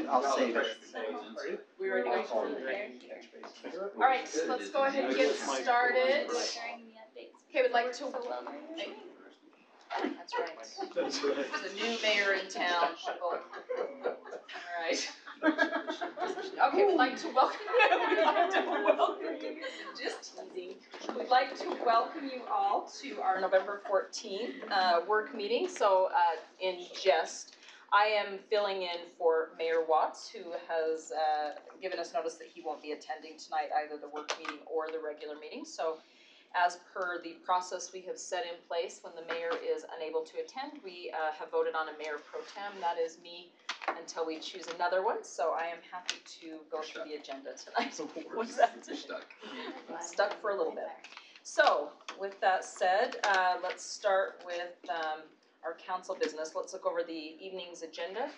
I'll save it. We ready to go? All right, so let's go ahead and get started. Okay, we'd like to. That's right. That's right. There's a new mayor in town. All right. Okay, we'd like to welcome you. Just teasing. We'd like to welcome you all to our November 14th work meeting. So, in jest, I am filling in for Mayor Watts, who has given us notice that he won't be attending tonight, either the work meeting or the regular meeting. So, as per the process we have set in place, when the mayor is unable to attend, we have voted on a mayor pro tem. That is me until we choose another one. So I am happy to go through the agenda tonight. What's that? We're stuck. Stuck for a little bit. So with that said, let's start with our council business. Let's look over the evening's agenda.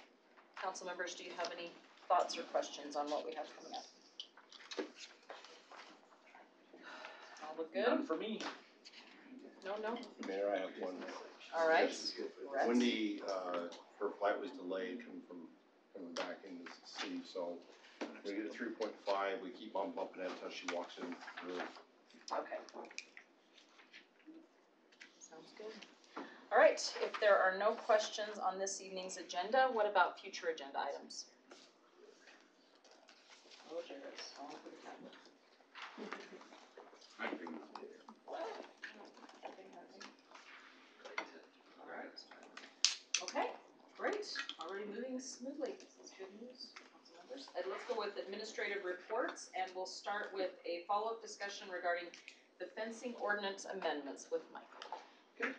Council members, do you have any thoughts or questions on what we have coming up? All look good? None for me. No? Mayor, I have one. All right. Wendy, her flight was delayed coming back into the city, so we get a 3.5. We keep on bumping it until she walks in the room. Okay. Sounds good. All right, if there are no questions on this evening's agenda, what about future agenda items? Oh, there is. All over the tablet. All right. Okay, great. Already moving smoothly. This is good news, council members. And let's go with administrative reports, and we'll start with a follow-up discussion regarding the fencing ordinance amendments with Michael. Okay.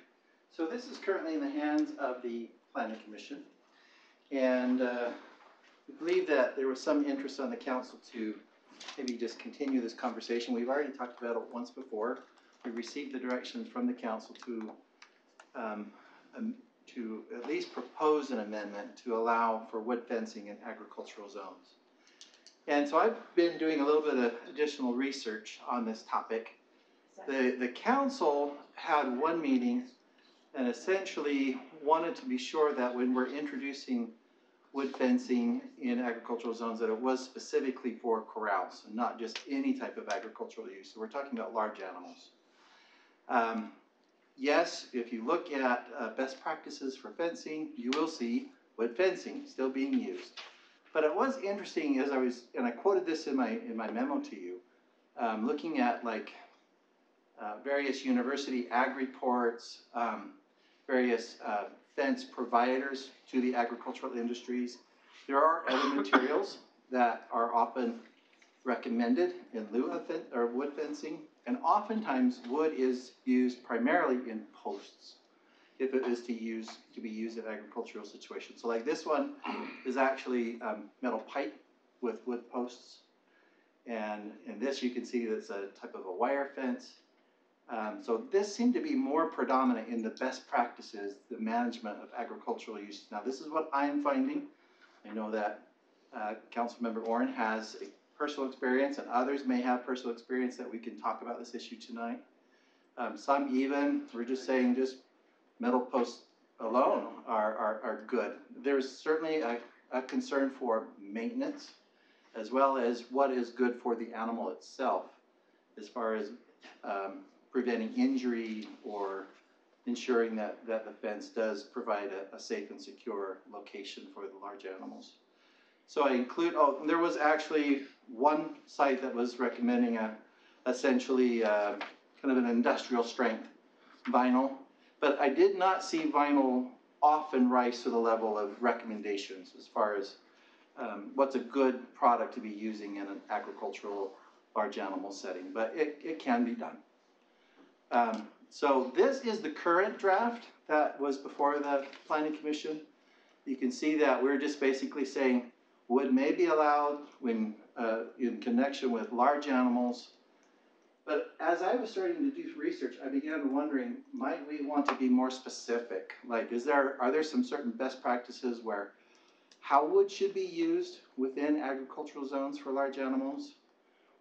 So this is currently in the hands of the Planning Commission, and we believe that there was some interest on the council to maybe just continue this conversation. We've already talked about it once before. We received the directions from the council to at least propose an amendment to allow for wood fencing in agricultural zones. And so I've been doing a little bit of additional research on this topic. The council had one meeting and essentially wanted to be sure that when we're introducing wood fencing in agricultural zones, that it was specifically for corrals and not just any type of agricultural use. So we're talking about large animals. Yes, if you look at best practices for fencing, you will see wood fencing still being used. But it was interesting as and I quoted this in my memo to you, looking at like various university ag reports, various fence providers to the agricultural industries. There are other materials that are often recommended in lieu of wood fencing, and oftentimes wood is used primarily in posts if it is to be used in agricultural situations. So like this one is actually metal pipe with wood posts, and in this you can see that's a type of a wire fence. So this seemed to be more predominant in the best practices, the management of agricultural use. Now this is what I'm finding. I know that Councilmember Oren has a personal experience, and others may have personal experience that we can talk about this issue tonight. Some even, we're just saying just metal posts alone are good. There's certainly a concern for maintenance as well as what is good for the animal itself as far as preventing injury or ensuring that the fence does provide a safe and secure location for the large animals. So I include, there was actually one site that was recommending essentially kind of an industrial strength vinyl, but I did not see vinyl often rise to the level of recommendations as far as what's a good product to be using in an agricultural large animal setting, but it can be done. So this is the current draft that was before the Planning Commission. You can see that we're just basically saying Wood may be allowed when, in connection with large animals. But as I was starting to do research, I began wondering, might we want to be more specific? Like, are there some certain best practices where how wood should be used within agricultural zones for large animals?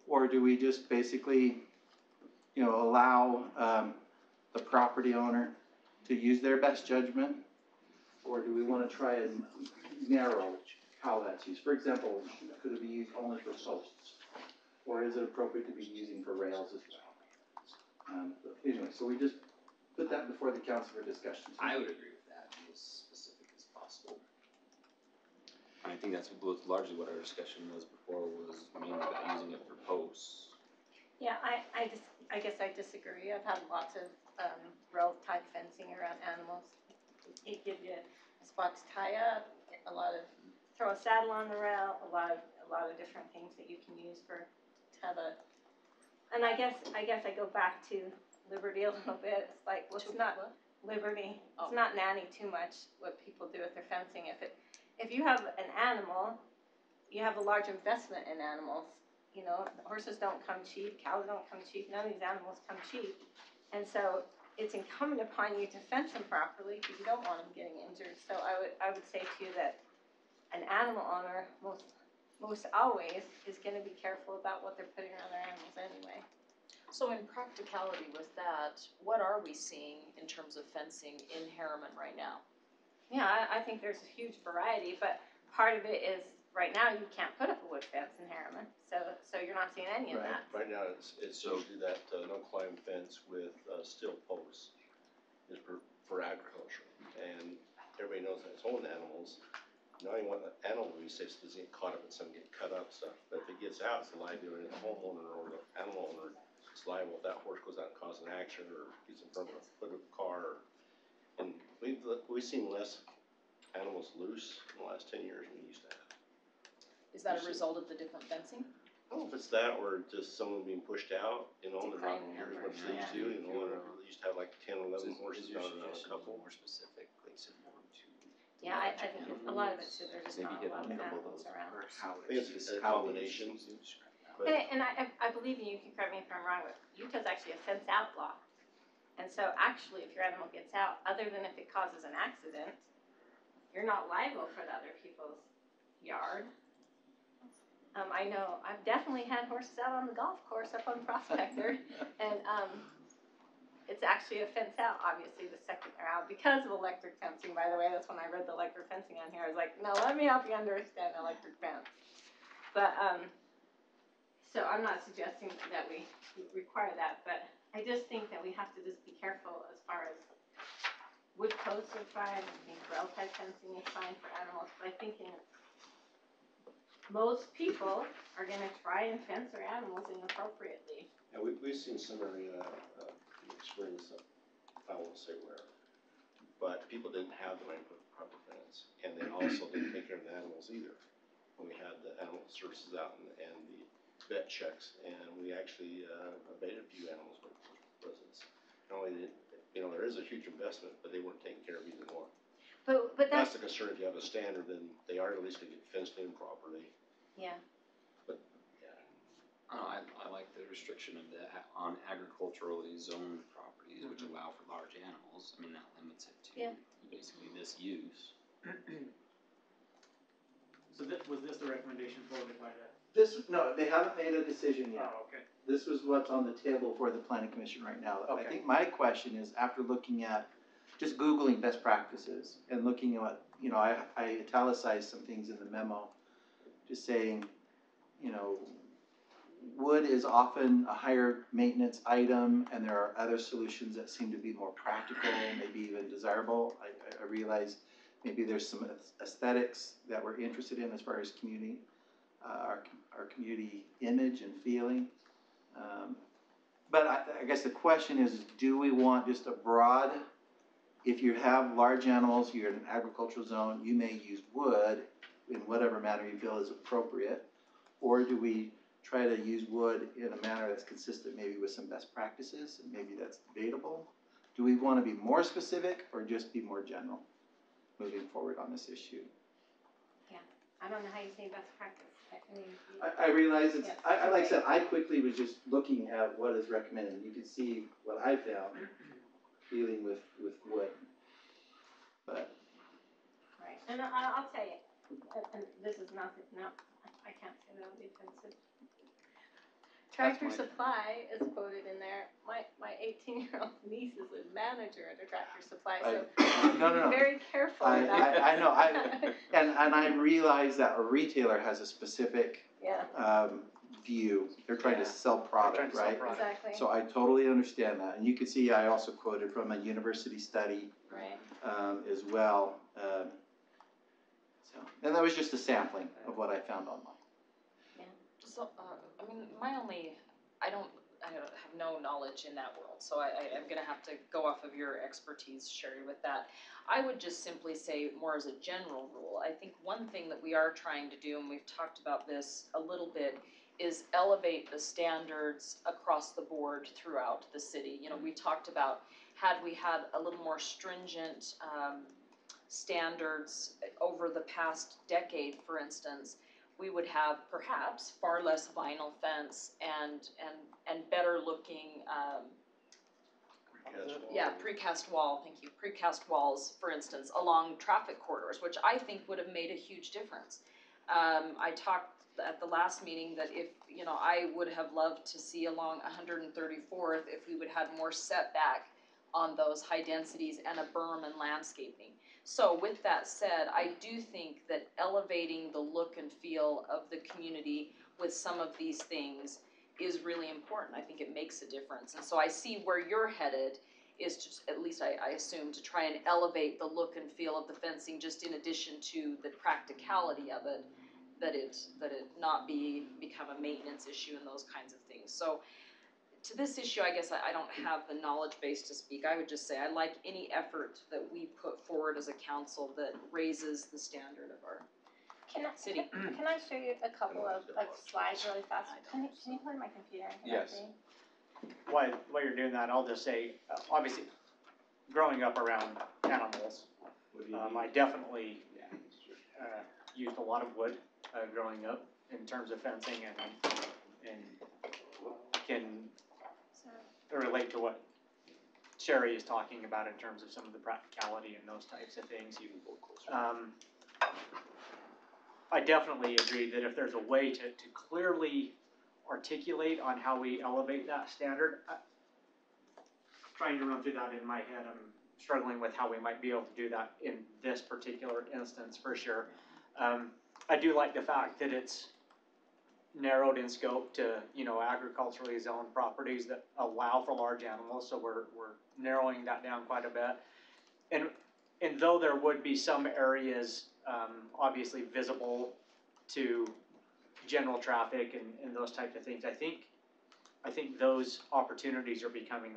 Or do we just basically, allow the property owner to use their best judgment? Or do we want to try and narrow how that's used? For example, could it be used only for posts? Or is it appropriate to be using for rails as well? Anyway, so we just put that before the council for discussion. I would agree with that, be as specific as possible. I think that's largely what our discussion was before, was mainly about using it for posts. Yeah, I guess I disagree. I've had lots of rail type fencing around animals. It gives you a spot to tie up, throw a saddle on the rail, a lot of different things that you can use to have a. And I guess I go back to liberty a little bit. It's like, well, it's not liberty. It's not nanny too much what people do with their fencing. If you have an animal, you have a large investment in animals. Horses don't come cheap, cows don't come cheap, none of these animals come cheap. And so it's incumbent upon you to fence them properly because you don't want them getting injured. So I would say to you that an animal owner most always is going to be careful about what they're putting around their animals anyway. So in practicality with that, what are we seeing in terms of fencing in Harriman right now? Yeah, I think there's a huge variety, but part of it is right now you can't put up a wood fence in Harriman, so you're not seeing any of that. Right now, it's usually that no-climb fence with steel posts is for agriculture, and everybody knows that it's own animals. Now you want the animal to be safe so it doesn't get caught up in some get cut up stuff, but if it gets out, it's a liability of the homeowner or the animal owner. It's liable if that horse goes out and causes an accident or gets in front of a foot of a car. And we've seen less animals loose in the last 10 years than we used to have. Is that a result of the different fencing? I don't know if it's that or just someone being pushed out, they're not here as much as they used to, and they used to have like 10 or 11 horses out around a couple. More specific, like some more to. Yeah, I think a lot of it's too, there's just not a lot of animals around. I think it's a combination. And I believe you can correct me if I'm wrong, but Utah's actually a fence out law. And so actually, if your animal gets out, other than if it causes an accident, you're not liable for the other people's yard. I know, I've definitely had horses out on the golf course up on Prospector, and it's actually a fence out, obviously, the second they're out, because of electric fencing, by the way. That's when I read the electric fencing on here. I was like, no, let me help you understand electric fence. But, so I'm not suggesting that we require that, but I just think that we have to just be careful as far as wood posts are fine, I think rail type fencing is fine for animals, but I think most people are gonna try and fence their animals inappropriately. Yeah, we've seen similar experience, I won't say where, but people didn't have the right proper fence, and they also didn't take care of the animals either. When we had the animal services out and the vet checks, and we actually abated a few animals with residents. Not only did, there is a huge investment, but they weren't taken care of either one. But That's the concern. If you have a standard, then they are at least gonna get fenced in properly. yeah. But yeah, I like the restriction of on agriculturally zoned properties, which allow for large animals. I mean, that limits it to basically this use. So was this the recommendation forwarded by the? No, they haven't made a decision yet. Oh, okay. This was what's on the table for the planning commission right now. I Okay. think my question is, after looking at, just Googling best practices and looking at what, I italicized some things in the memo, just saying, wood is often a higher maintenance item, and there are other solutions that seem to be more practical, maybe even desirable. I realize maybe there's some aesthetics that we're interested in as far as community, our community image and feeling. But I guess the question is, do we want just a broad, if you have large animals, you're in an agricultural zone, you may use wood in whatever manner you feel is appropriate, or do we try to use wood in a manner that's consistent maybe with some best practices, and maybe that's debatable? Do we want to be more specific or just be more general moving forward on this issue? I don't know how you say best practice, I mean. I realize it's, Yes. I, like I said, I quickly was just looking at what is recommended, you can see what I found dealing with wood. But, Right, and I'll tell you, and this is nothing, no, I can't say that'll be offensive. Tractor Supply is quoted in there, my 18-year-old niece is a manager at a Tractor Supply, so no. be very careful about that. I know, and I realize that a retailer has a specific, Yeah, view, they're trying to sell product, right? exactly, So I totally understand that, and you can see I also quoted from a university study, right. as well, so, and that was just a sampling of what I found online. So, I mean, I don't have no knowledge in that world, so I'm gonna have to go off of your expertise, Sherry, with that. I would just simply say, more as a general rule, I think one thing that we are trying to do, and we've talked about this a little bit, is elevate the standards across the board throughout the city. You know, we talked about, had we had a little more stringent, standards over the past decade, for instance, we would have perhaps far less vinyl fence and better looking, precast wall, thank you, precast walls, for instance, along traffic corridors, which I think would have made a huge difference. I talked at the last meeting that if, you know, I would have loved to see along 134th if we would have more setback on those high densities and a berm and landscaping. So with that said, I do think that elevating the look and feel of the community with some of these things is really important. I think it makes a difference. And so I see where you're headed is just, at least I assume, to try and elevate the look and feel of the fencing just in addition to the practicality of it, that it not become a maintenance issue and those kinds of things. So to this issue, I guess I don't have the knowledge base to speak. I would just say I like any effort that we put forward as a council that raises the standard of our city. Can I show you a couple of slides really fast? Can you play my computer? Yes. While you're doing that, I'll just say, obviously, growing up around animals, I definitely used a lot of wood growing up in terms of fencing and can relate to what Sherry is talking about in terms of some of the practicality and those types of things. I definitely agree that if there's a way to clearly articulate on how we elevate that standard, trying to run through that in my head, I'm struggling with how we might be able to do that in this particular instance for sure. I do like the fact that it's narrowed in scope to, you know, agriculturally zoned properties that allow for large animals, so we're narrowing that down quite a bit. And though there would be some areas obviously visible to general traffic and those types of things, I think those opportunities are becoming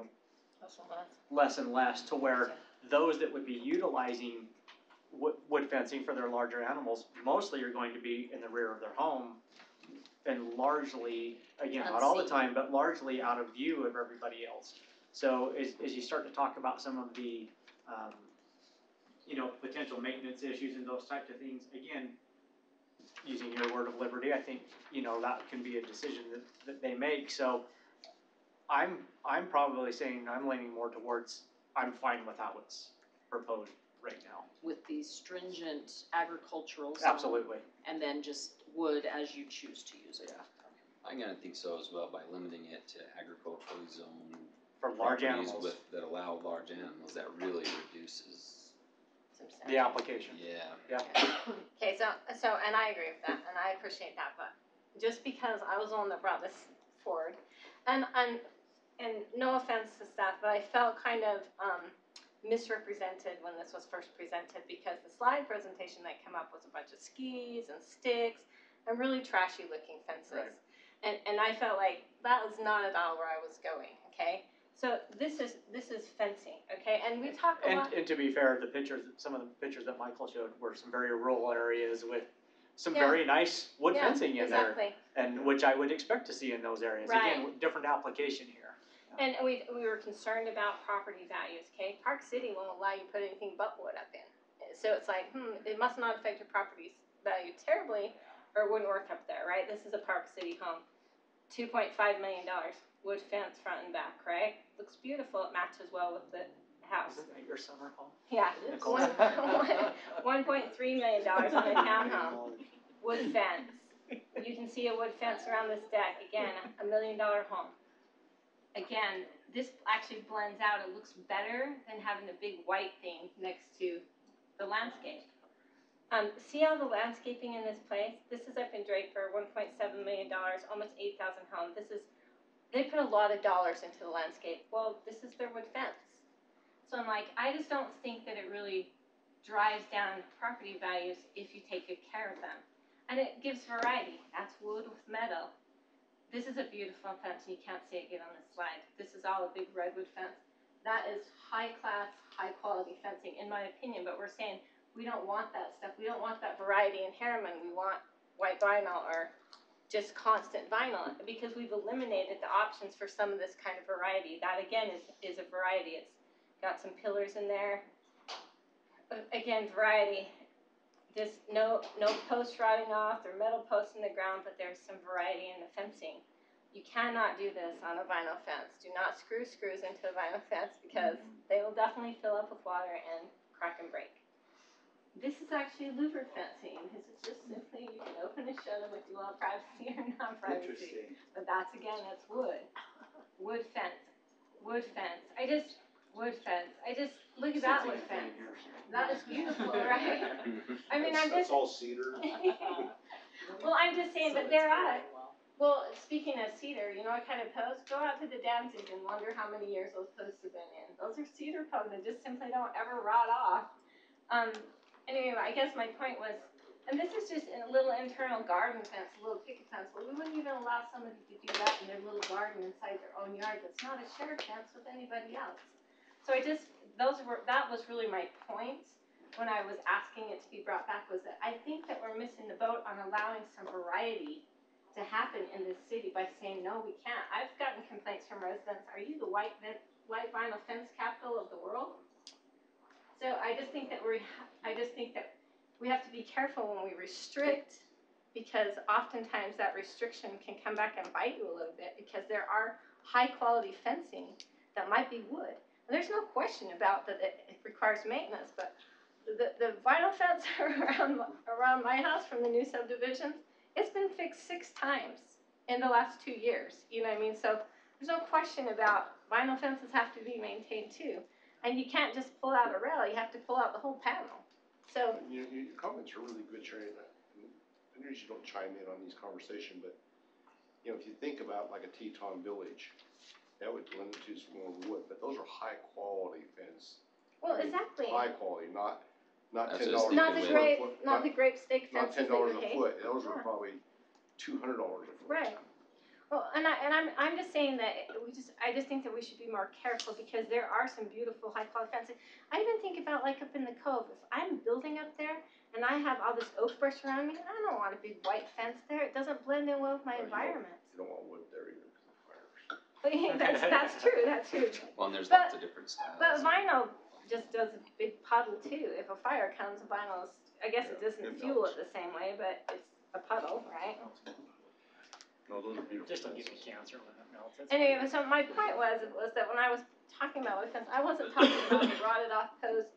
less and less to where those that would be utilizing wood fencing for their larger animals mostly are going to be in the rear of their home and largely, again, not all the time, but largely out of view of everybody else. So as you start to talk about some of the, you know, potential maintenance issues and those types of things, again, using your word of liberty, I think, you know, that can be a decision that they make. So I'm probably saying I'm leaning more towards I'm fine with how it's proposed right now. With the stringent agricultural zone. Absolutely. And then just wood as you choose to use it. I'm gonna think so as well, by limiting it to agriculturally zoned For large properties animals. that allow large animals, that really reduces, The application. yeah. Okay, so, and I agree with that, and I appreciate that, but just because I was the one that brought this forward, and no offense to staff, but I felt kind of, misrepresented when this was first presented, because the slide presentation that came up was a bunch of skis and sticks and really trashy looking fences. Right. And I felt like that was not at all where I was going, okay? So this is fencing, okay, and we talk a lot. And to be fair, some of the pictures that Michael showed were some very rural areas with some Yeah. very nice wood fencing in there, Exactly. and which I would expect to see in those areas. Right. Again, different application here. And we were concerned about property values, okay? Park City won't allow you to put anything but wood up in. So it's like, it must not affect your property's value terribly, or it wouldn't work up there, right? This is a Park City home, $2.5 million, wood fence front and back, right? Looks beautiful, it matches well with the house. Isn't that your summer home? Yeah, Nicole? $1.3 million on a townhome, wood fence. You can see a wood fence around this deck, again, $1 million home. Again, this actually blends out, it looks better than having the big white thing next to the landscape. See all the landscaping in this place? This is up in Draper, $1.7 million, almost 8,000 homes. They put a lot of dollars into the landscape. Well, this is their wood fence. So I'm like, I just don't think that it really drives down property values if you take good care of them. And it gives variety. That's wood with meadow. This is a beautiful fence, and you can't see it good on this slide. This is all a big redwood fence. That is high-class, high-quality fencing, in my opinion, but we're saying we don't want that stuff. We don't want that variety in Harriman. We want white vinyl or just constant vinyl, because we've eliminated the options for some of this kind of variety. That, again, is a variety. It's got some pillars in there. Again, variety. This no posts rotting off, there are metal posts in the ground, but there's some variety in the fencing. You cannot do this on a vinyl fence. Do not screw screws into a vinyl fence, because they will definitely fill up with water and crack and break. This is actually louvered fencing. This is just simply, you can open and shut them if you want privacy or not privacy. Interesting. But that's, again, that's wood. Wood fence. Wood fence. Wood fence. Look at that wood fence. That is beautiful, right? I mean, I'm just. That's all cedar. Well, I'm just saying, but they're at. Well, speaking of cedar, you know what kind of posts? Go out to the Danzig and wonder how many years those posts have been in. Those are cedar posts that just simply don't ever rot off. Anyway, I guess my point was, and this is just a little internal garden fence, a little picket fence. Well, we wouldn't even allow somebody to do that in their little garden inside their own yard. That's not a shared fence with anybody else. So that was really my point when I was asking it to be brought back, was that I think that we're missing the boat on allowing some variety to happen in this city by saying, no, we can't. I've gotten complaints from residents, are you the white vinyl fence capital of the world? So I just think that we have to be careful when we restrict, because oftentimes that restriction can come back and bite you a little bit, because there are high quality fencing that might be wood. And there's no question about that it requires maintenance, but the vinyl fence around my house from the new subdivisions, it's been fixed 6 times in the last 2 years. You know what I mean? So there's no question about vinyl fences have to be maintained too. And you can't just pull out a rail, you have to pull out the whole panel. So Your comments are really good, Sherry. I know you don't chime in on these conversations, but, you know, if you think about like a Teton Village, that would lend to some more wood, but those are high quality fence. well, exactly. High quality, not That's $10 just a Not the Thinking grape, foot, not the grape steak not fences $10 that you a hate. foot. Those are Yeah. probably $200 a foot. Right. Well, and I'm just saying that I just think that we should be more careful, because there are some beautiful high quality fencing. I even think about like up in the Cove, if I'm building up there and I have all this oak brush around me, I don't want a big white fence there. It doesn't blend in well with my environment. You don't want wood there either because of fires. That's true, that's true. Well, and there's But- lots of different styles. But vinyl just does a big puddle too. If a fire comes, vinyl is, I guess it Yeah, doesn't it fuel melts. it the same way, but it's a puddle, right? No, those are beautiful. Just don't give me fences. cancer when it melts. That's Anyway, fine. so my point was that when I was talking about wood fence, I wasn't talking about the rotted off post,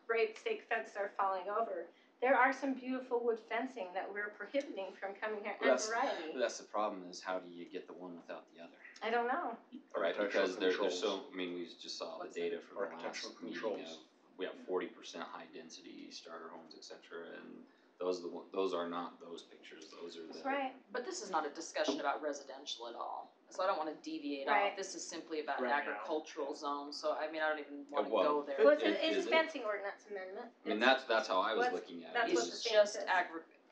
grape stake fence that are falling over. There are some beautiful wood fencing that we're prohibiting from coming here, and variety. That's the problem, is how do you get the one without the other? I don't know. Right, Architectural because there's controls. so, I mean, we just saw the data from the Architectural last meeting controls. of, we have 40% high density starter homes, et cetera, and those are not those pictures, those are the. That's right. But this is not a discussion about residential at all, so I don't wanna deviate Right. off, this is simply about Right now. agricultural zones, so I mean, I don't even wanna well, go there. Well, Is it's it? a fencing ordinance amendment. I mean, It's- that's how I was What's- looking at that's it. what is the It's thing just says.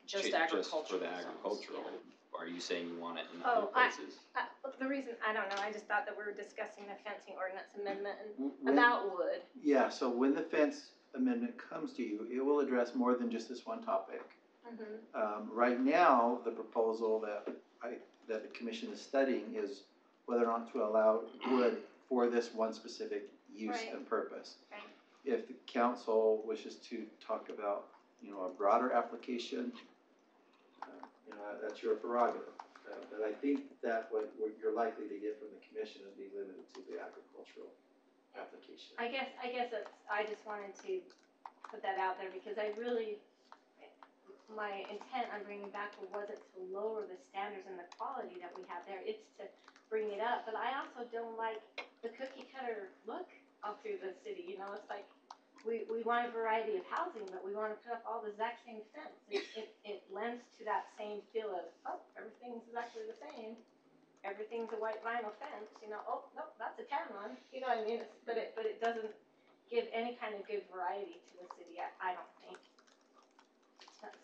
just for agricultural the zones, agricultural, yeah. are you saying you want it in Oh, other places? The reason, I don't know, I just thought that we were discussing the fencing ordinance amendment and When- about wood. Yeah, so when the fence amendment comes to you, it will address more than just this one topic. Right now, the proposal that the commission is studying is whether or not to allow wood for this one specific use Right. and purpose. Right. If the council wishes to talk about, a broader application, That's your prerogative. But I think that what you're likely to get from the commission would be limited to the agricultural application. I guess I just wanted to put that out there because my intent on bringing back wasn't to lower the standards and the quality that we have there, it's to bring it up. But I also don't like the cookie cutter look all through the city, you know, it's like, we want a variety of housing, but we wanna put up all the exact same fence. It lends to that same feel of, oh, everything's exactly the same, everything's a white vinyl fence, you know, oh, nope, that's a tan one, you know what I mean? But it doesn't give any kind of good variety to the city, I don't think.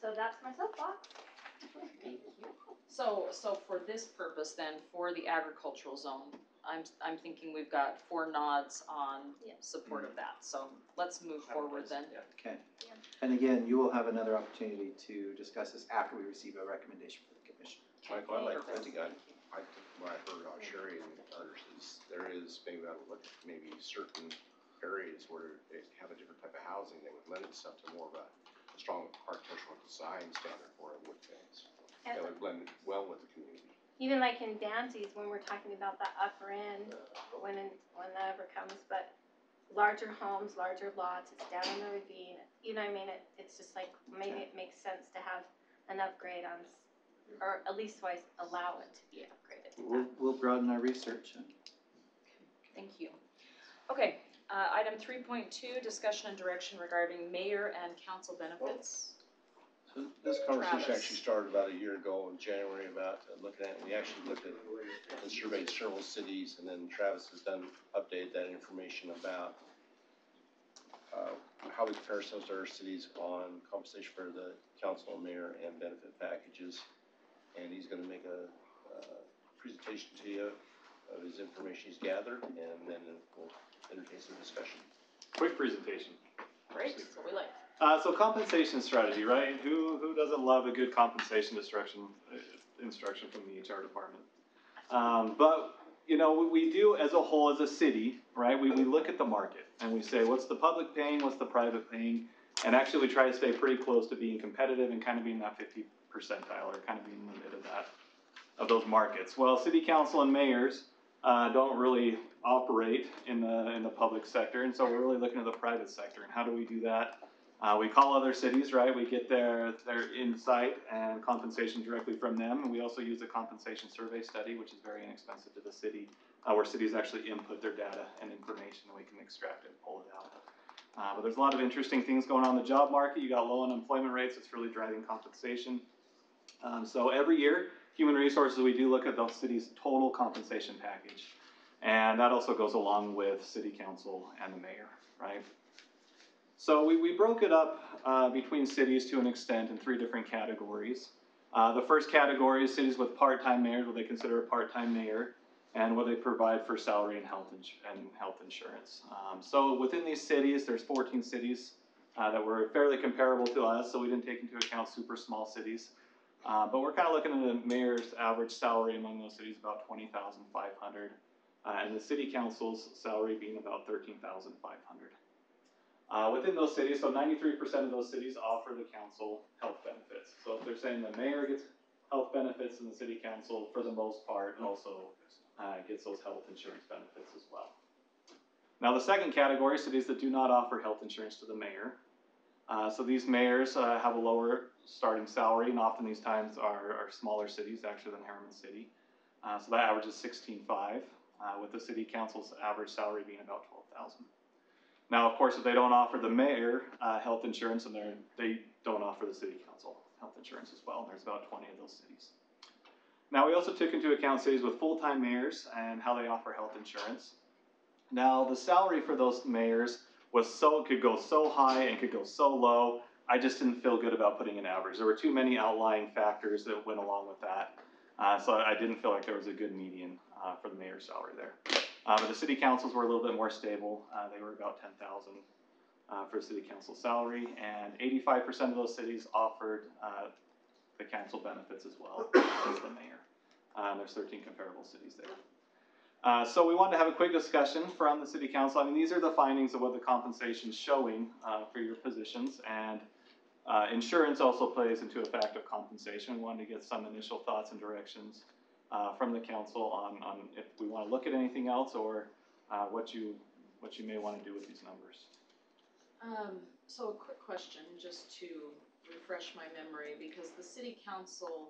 So that's my soapbox. So for this purpose then, for the agricultural zone, I'm thinking we've got 4 nods on support of that, so let's move forward then. Okay. And again, you will have another opportunity to discuss this after we receive a recommendation from the commission. Michael, I think what I heard on Sherry and others is there is maybe I would look at maybe certain areas where they have a different type of housing that would lend itself to more of a strong architectural design standard for a wood fence. That would blend well with the community. Even like in Danzy's, when we're talking about the upper end, when that ever comes, but larger homes, larger lots, it's down in the ravine, you know what I mean? It's just like, maybe it makes sense to have an upgrade on, or at least allow it to be upgraded. We'll broaden our research. Thank you. Okay, item 3.2, discussion and direction regarding mayor and council benefits. So this conversation Travis. actually started about a year ago in January about looking at, we actually looked at and surveyed several cities, and then Travis has updated that information about how we compare ourselves to other cities on compensation for the council and mayor and benefit packages. And he's gonna make a presentation to you of his information he's gathered, and then we'll entertain some discussion. Quick presentation. Great, that's what we like. So compensation strategy, right? Who doesn't love a good compensation instruction from the HR department? But you know, we do as a whole, as a city, right? We look at the market and we say, what's the public paying, what's the private paying? And actually we try to stay pretty close to being competitive and kind of being that 50 percentile or kind of being in the mid of those markets. Well, city council and mayors don't really operate in the public sector, and so we're really looking at the private sector. And how do we do that? We call other cities, right? We get their insight and compensation directly from them. And we also use a compensation survey study, which is very inexpensive to the city, where cities actually input their data and information, and we can extract it and pull it out. But there's a lot of interesting things going on in the job market. You got low unemployment rates. It's really driving compensation. So every year, Human Resources, we do look at the city's total compensation package. And that also goes along with city council and the mayor, right? So we broke it up between cities to an extent in 3 different categories. The first category is cities with part-time mayors, what they consider a part-time mayor, and what they provide for salary and health insurance. So within these cities, there's 14 cities that were fairly comparable to us, so we didn't take into account super small cities. But we're kind of looking at the mayor's average salary among those cities, about $20,500, and the city council's salary being about $13,500. Within those cities, so 93% of those cities offer the council health benefits. So if they're saying the mayor gets health benefits, and the city council, for the most part, also gets those health insurance benefits as well. Now the second category, cities that do not offer health insurance to the mayor. So these mayors have a lower starting salary, and often these times are smaller cities actually than Harriman City. So that averages $16,500, with the city council's average salary being about $12,000. Now, of course, if they don't offer the mayor health insurance, and they don't offer the city council health insurance as well. There's about 20 of those cities. Now, we also took into account cities with full-time mayors and how they offer health insurance. Now, the salary for those mayors could go so high and could go so low. I just didn't feel good about putting an average. There were too many outlying factors that went along with that. So I didn't feel like there was a good median for the mayor's salary there. But the city councils were a little bit more stable. They were about $10,000 for city council salary, and 85% of those cities offered the council benefits as well as the mayor. There's 13 comparable cities there. So we wanted to have a quick discussion from the city council. I mean, these are the findings of what the compensation is showing for your positions, and Insurance also plays into a fact of compensation. Wanted to get some initial thoughts and directions from the council on if we want to look at anything else or what you may want to do with these numbers. So a quick question, just to refresh my memory, because the city council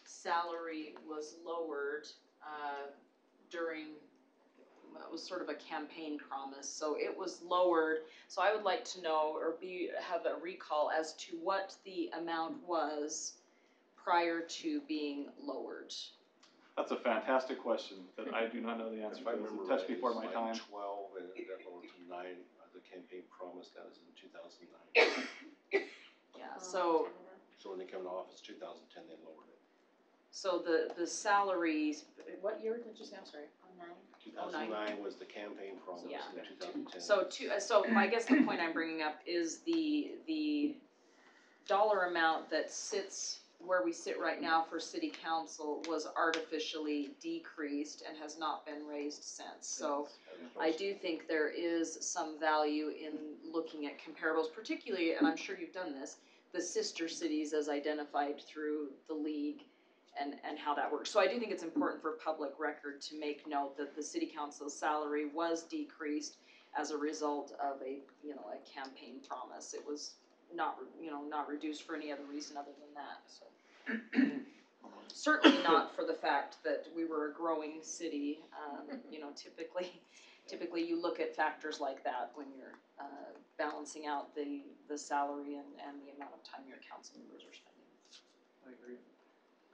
salary was lowered during, it was sort of a campaign promise, so it was lowered. So I would like to know or have a recall as to what the amount was prior to being lowered. That's a fantastic question that I do not know the answer If I to. remember It's a touch right, before it my was time. like 12 and it got lowered to 9, the campaign promise, that was in 2009. Yeah, so So when they came into office, 2010, they lowered it. so the salaries, what year did you say, I'm sorry? 2009 was the campaign promise Yeah. in 2010. So I guess the point I'm bringing up is the dollar amount that sits where we sit right now for city council was artificially decreased and has not been raised since. So I do think there is some value in looking at comparables, particularly, and I'm sure you've done this, the sister cities as identified through the league and how that works. So I do think it's important for public record to make note that the city council's salary was decreased as a result of a campaign promise. It was not reduced for any other reason other than that, so. Certainly not for the fact that we were a growing city. Typically you look at factors like that when you're balancing out the salary and the amount of time your council members are spending. I agree.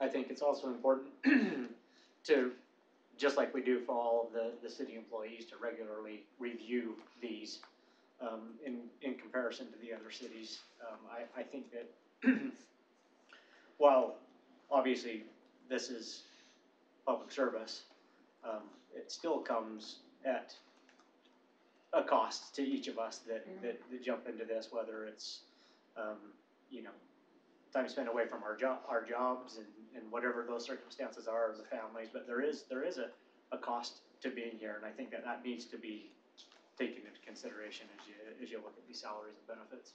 I think it's also important to, just like we do for all of the city employees, to regularly review these in comparison to the other cities. I think that while obviously this is public service, it still comes at a cost to each of us that jump into this, whether it's time spent away from our jobs and whatever those circumstances are of the families, but there is a cost to being here, and I think that needs to be taken into consideration as you look at these salaries and benefits.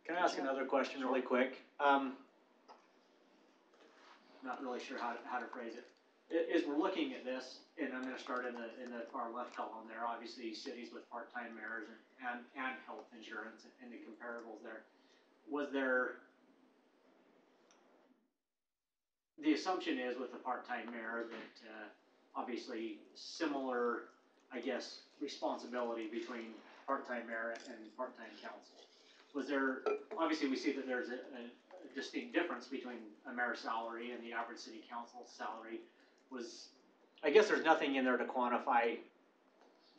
Can I ask another question really quick? Not really sure how to phrase it. As we're looking at this, and I'm going to start in the far left column there, obviously cities with part-time mayors and health insurance and the comparables there. Was there, the assumption is with the part-time mayor that obviously similar, I guess, responsibility between part-time mayor and part-time council. Was there, obviously we see that there's a distinct difference between a mayor's salary and the average city council salary. I guess there's nothing in there to quantify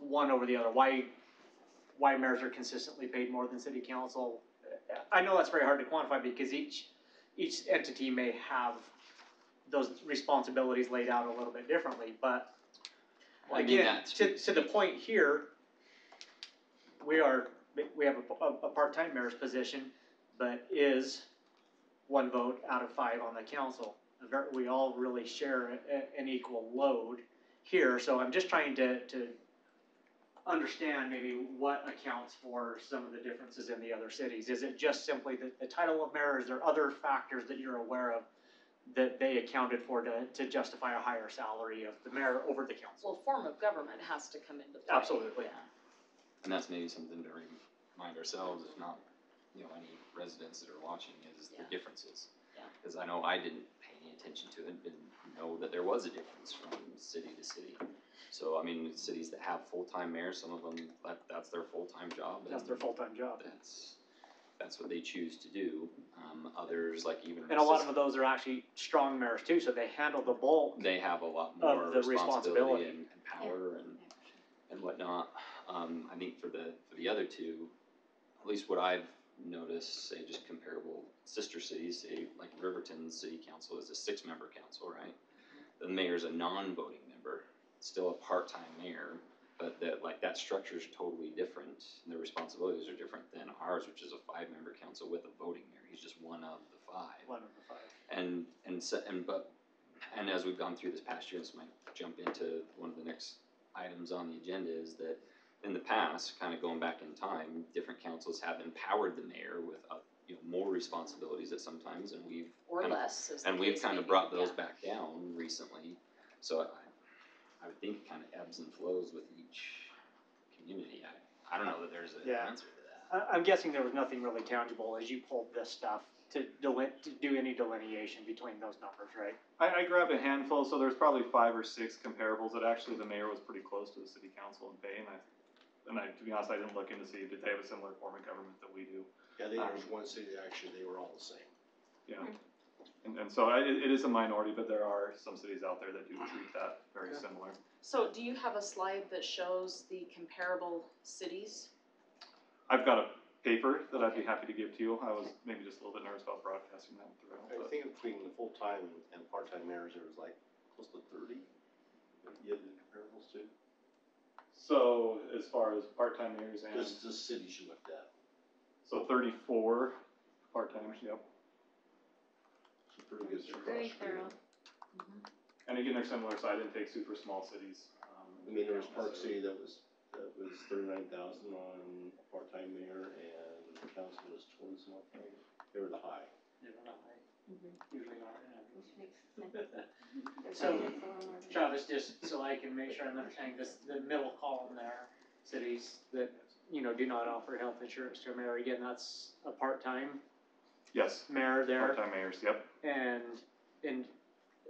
one over the other. Why mayors are consistently paid more than city council? I know that's very hard to quantify because each entity may have those responsibilities laid out a little bit differently, but again, to the point here, we have a part-time mayor's position, but is 1 vote out of 5 on the council. We all really share an equal load here, so I'm just trying to understand maybe what accounts for some of the differences in the other cities. Is it just simply the title of mayor? Is there other factors that you're aware of that they accounted for to justify a higher salary of the mayor over the council? Well, form of government has to come into play. Absolutely. Yeah. And that's maybe something to remind ourselves, if not, any residents that are watching, is the differences. Yeah. Because I know I didn't pay any attention to it, didn't know that there was a difference from city to city. So, I mean, cities that have full-time mayors, some of them, that's their full-time job. That's their full-time job. That's what they choose to do. Others, like even. And a lot of those are actually strong mayors too, so they handle the bulk. They have a lot more of the responsibility and power and whatnot. I think for the other two, at least what I've noticed, say just comparable sister cities, say like Riverton's city council is a 6-member council, right? The mayor's a non-voting member, still a part-time mayor, but that structure is totally different, and the responsibilities are different than ours, which is a 5-member council with a voting mayor. He's just one of the 5. One of the 5. And as we've gone through this past year, this might jump into one of the next items on the agenda, is that in the past, kind of going back in time, different councils have empowered the mayor with, more responsibilities at sometimes, and we've Or kind of- less, as the and we've case kind may of be, brought those yeah. back down recently. So I would think it kind of ebbs and flows with each community. I don't know that there's an Yeah. answer to that. I'm guessing there was nothing really tangible as you pulled this stuff to do any delineation between those numbers, right? I grabbed a handful, so there's probably 5 or 6 comparables that actually the mayor was pretty close to the city council in pay, and to be honest, I didn't look into see, did they have a similar form of government that we do? Yeah, there was one city that actually, they were all the same. Yeah. And so it is a minority, but there are some cities out there that do treat that very similar. So do you have a slide that shows the comparable cities? I've got a paper that I'd be happy to give to you. I was maybe just a little bit nervous about broadcasting that through. I But think between the full-time and part-time mayors, there was like close to 30. You had the comparables too? so as far as part-time mayors and, Just the cities you looked at. so 34 part-timers, yep. So pretty good. Very across. thorough. And again, they're similar, so I didn't take super small cities. I mean, there was Park City that was 39,000 on a part-time mayor, and the council was 20 some odd thousand. They were the high. Usually not. Which makes sense. So, It's a little more- Travis, just so I can make sure I'm understanding this, the middle column there, cities that, do not offer health insurance to a mayor, again, that's a part-time Yes, mayor there. part-time mayors, yep. And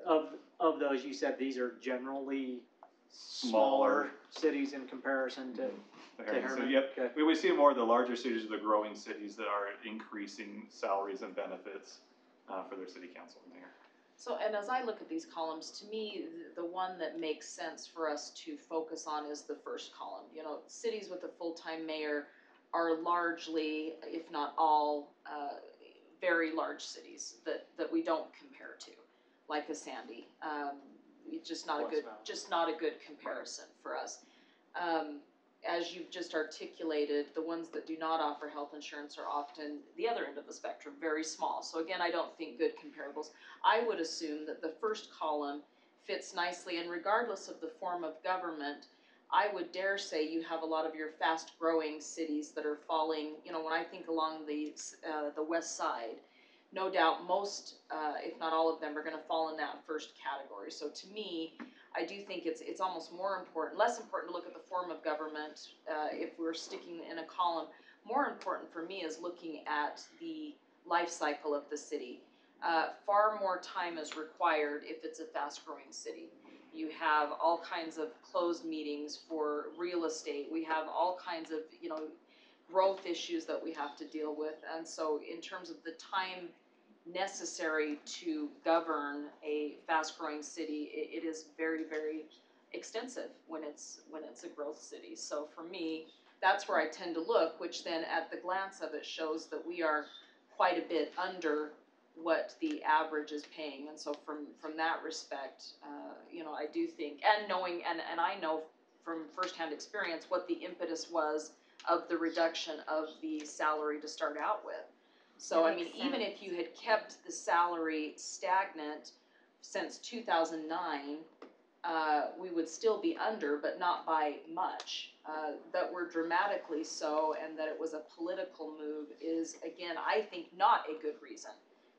of those, you said these are generally Smaller. smaller cities in comparison to The Herring Herman? City, yep. Okay. We see more of the larger cities, the growing cities that are increasing salaries and benefits for their city council and mayor. So, and as I look at these columns, to me, the one that makes sense for us to focus on is the first column. Cities with a full-time mayor are largely, if not all, very large cities that we don't compare to, like a Sandy. It's just not a good, West Valley. just not a good comparison for us. As you've just articulated, the ones that do not offer health insurance are often the other end of the spectrum, very small. So again, I don't think good comparables. I would assume that the first column fits nicely, and regardless of the form of government, I would dare say you have a lot of your fast-growing cities that are falling, when I think along the west side, no doubt most, if not all of them, are gonna fall in that first category. So to me, I do think it's almost less important to look at the form of government, if we're sticking in a column. More important for me is looking at the life cycle of the city. Far more time is required if it's a fast-growing city. You have all kinds of closed meetings for real estate. We have all kinds of, growth issues that we have to deal with. And so in terms of the time necessary to govern a fast-growing city, it is very, very extensive when it's a growth city. So for me, that's where I tend to look, which then at the glance of it shows that we are quite a bit under what the average is paying. And so from that respect, I do think, and knowing, and I know from firsthand experience what the impetus was of the reduction of the salary to start out with. So, I mean, even if you had kept the salary stagnant since 2009, we would still be under, but not by much. That we're dramatically so, and that it was a political move is, again, I think not a good reason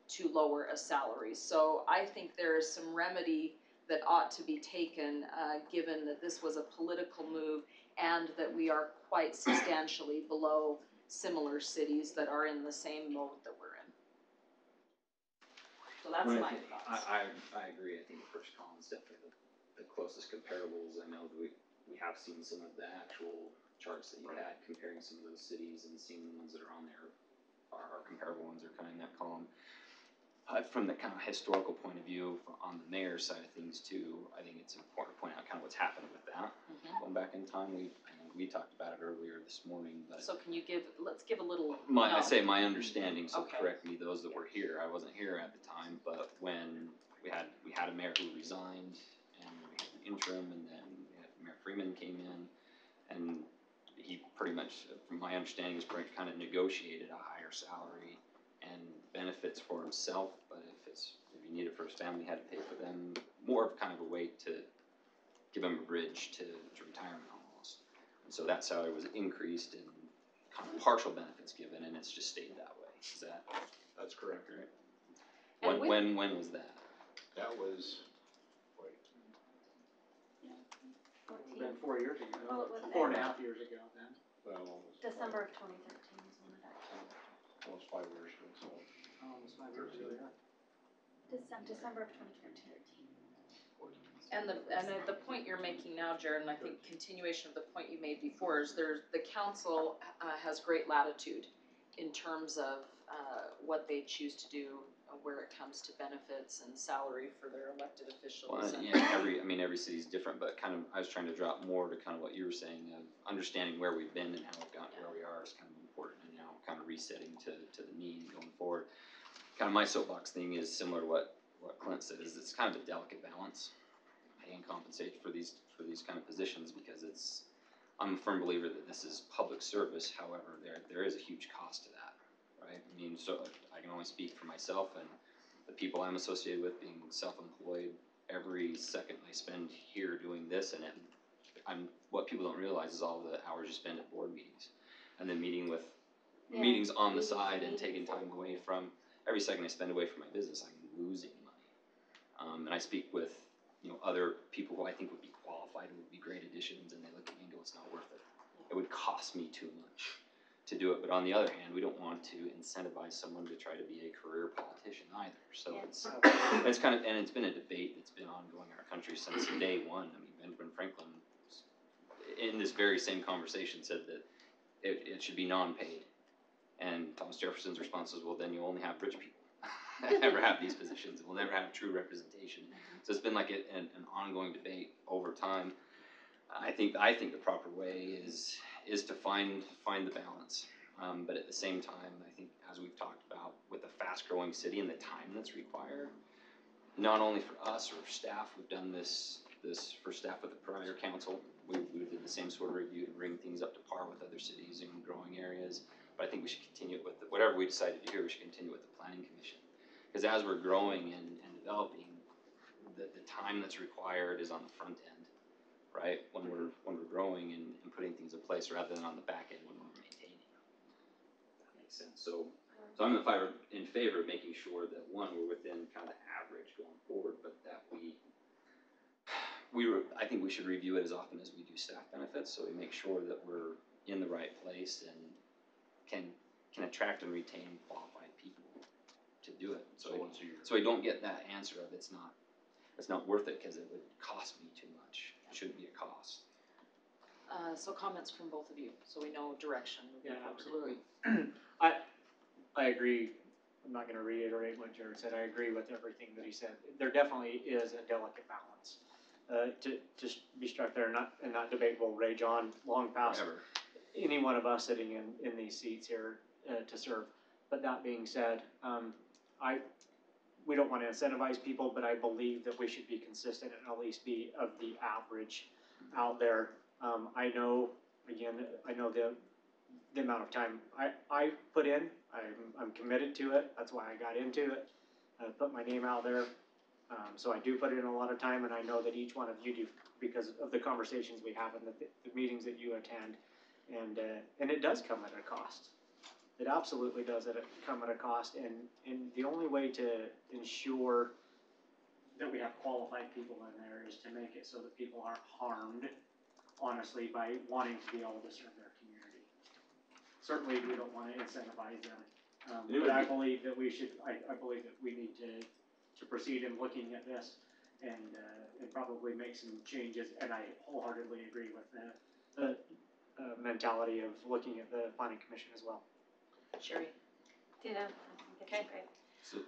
to lower a salary. So I think there is some remedy that ought to be taken, given that this was a political move and that we are quite substantially below similar cities that are in the same mode that we're in. So that's my thoughts. I agree. I think the first column is definitely the closest comparables. I know that we have seen some of the actual charts that you had comparing some of those cities, and seeing the ones that are on there, our comparable ones are kind of in that column. From the kind of historical point of view, on the mayor's side of things too, I think it's important to point out kind of what's happened with that. Going back in time, we talked about it earlier this morning, but. So can you let's give a little. I say my understanding, so Okay. correct me, those that were here, I wasn't here at the time, but when we had a mayor who resigned, and we had an interim, and then Mayor Freeman came in, and he pretty much, from my understanding, was kind of negotiated a higher salary and benefits for himself, but if you need it for his family, he had to pay for them, more of kind of a way to give him a bridge to retirement almost. And so that salary was increased and kind of partial benefits given, and it's just stayed that way. Is that That's correct. right? And with- When was that? That was, wait, It's been 4 years ago, Well, it was 4.5 years ago then. well, almost. December of 2013 is when it actually. Almost 5 years ago, so. Almost 5 years ago, yeah. December of 2013. And the point you're making now, Jared, and I think continuation of the point you made before, is the council has great latitude in terms of what they choose to do where it comes to benefits and salary for their elected officials. Well, and- yeah, every city's different, but kind of, I was trying to drop more to kind of what you were saying of understanding where we've been and how we've gotten where we are is kind of important, and now kind of resetting to the need going forward. Kind of my soapbox thing is similar to what Clint said, is it's kind of a delicate balance, pay and compensate for these kind of positions, because I'm a firm believer that this is public service. However, there is a huge cost to that, right? I mean, so I can only speak for myself and the people I'm associated with, being self-employed. Every second I spend here doing this, and what people don't realize is all the hours you spend at board meetings, and then meetings on the side, and taking time away from. Every second I spend away from my business, I'm losing money. And I speak with other people who I think would be qualified and would be great additions, and they look at me and go, "It's not worth it. It would cost me too much to do it." But on the other hand, we don't want to incentivize someone to try to be a career politician either. So it's kind of, and it's been a debate that's been ongoing in our country since day one. I mean, Benjamin Franklin, in this very same conversation, said that it should be non-paid. And Thomas Jefferson's response was, "Well, then you only have rich people ever have these positions. We'll never have true representation." So it's been like an ongoing debate over time. I think the proper way is to find the balance, but at the same time, I think, as we've talked about, with a fast-growing city and the time that's required, not only for us or staff, we've done this for staff with the prior council. We did the same sort of review to bring things up to par with other cities in growing areas. But I think we should continue it with whatever we decided to do. We should continue with the planning commission, because as we're growing and developing, the time that's required is on the front end, right? When we're growing and putting things in place, rather than on the back end when we're maintaining. That makes sense. So I'm in favor of making sure that, one, we're within kind of the average going forward, but that I think we should review it as often as we do staff benefits, so we make sure that we're in the right place and can attract and retain qualified people to do it. So I don't get that answer of it's not worth it because it would cost me too much. It shouldn't be a cost. So comments from both of you, so we know direction. Yeah, absolutely. I agree. I'm not gonna reiterate what Jared said. I agree with everything that he said. There definitely is a delicate balance. To just be struck there and not debate will rage on long past Forever. any one of us sitting in these seats here to serve. But that being said, we don't want to incentivize people, but I believe that we should be consistent and at least be of the average out there. I know the amount of time I put in. I'm committed to it. That's why I got into it. I put my name out there. So I do put in a lot of time, and I know that each one of you do, because of the conversations we have and the meetings that you attend, and it does come at a cost. It absolutely does come at a cost, and the only way to ensure that we have qualified people in there is to make it so that people aren't harmed, honestly, by wanting to be able to serve their community. Certainly, we don't want to incentivize them, but I believe that we should. I believe that we need to proceed in looking at this and probably make some changes. And I wholeheartedly agree with the mentality of looking at the planning commission as well. Sherry. Yeah. Okay.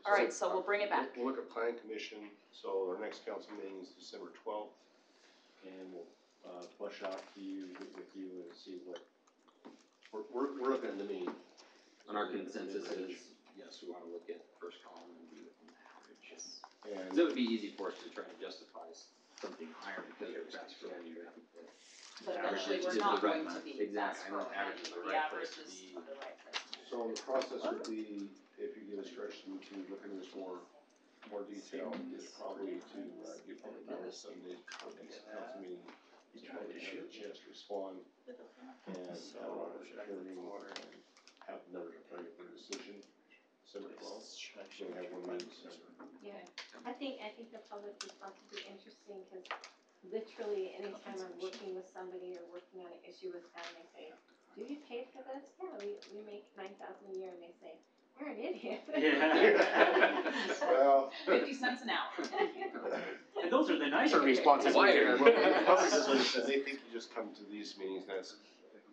All right, so we'll bring it back. We'll look at planning commission. So our next council meeting is December 12th, and we'll flush out with you and see what we're looking at the mean. And our consensus is, yes, we want to look at the first column and do it from the average. And So it would be easy for us to try to justify something higher because we're fast growing. But eventually, we're not going to be. Exactly, I know average is the right place to is be. the right place to be. so the process would be, if you give us direction to look into this more detail, is probably to get public notice Sunday for the next council meeting. He tried to shoot a chance to respond and have our hearing and have another regular decision, December 12th. So we have 1 month in December. Yeah, I think the public response would be interesting, cause literally anytime I'm working with somebody or working on an issue with them, they say, do you pay for this? Yeah, we make $9,000 a year, and they say, you're an idiot. Well. 50 cents an hour. And those are the nicer responses we Why hear. are- Well, the public is like I said, they think you just come to these meetings, that's,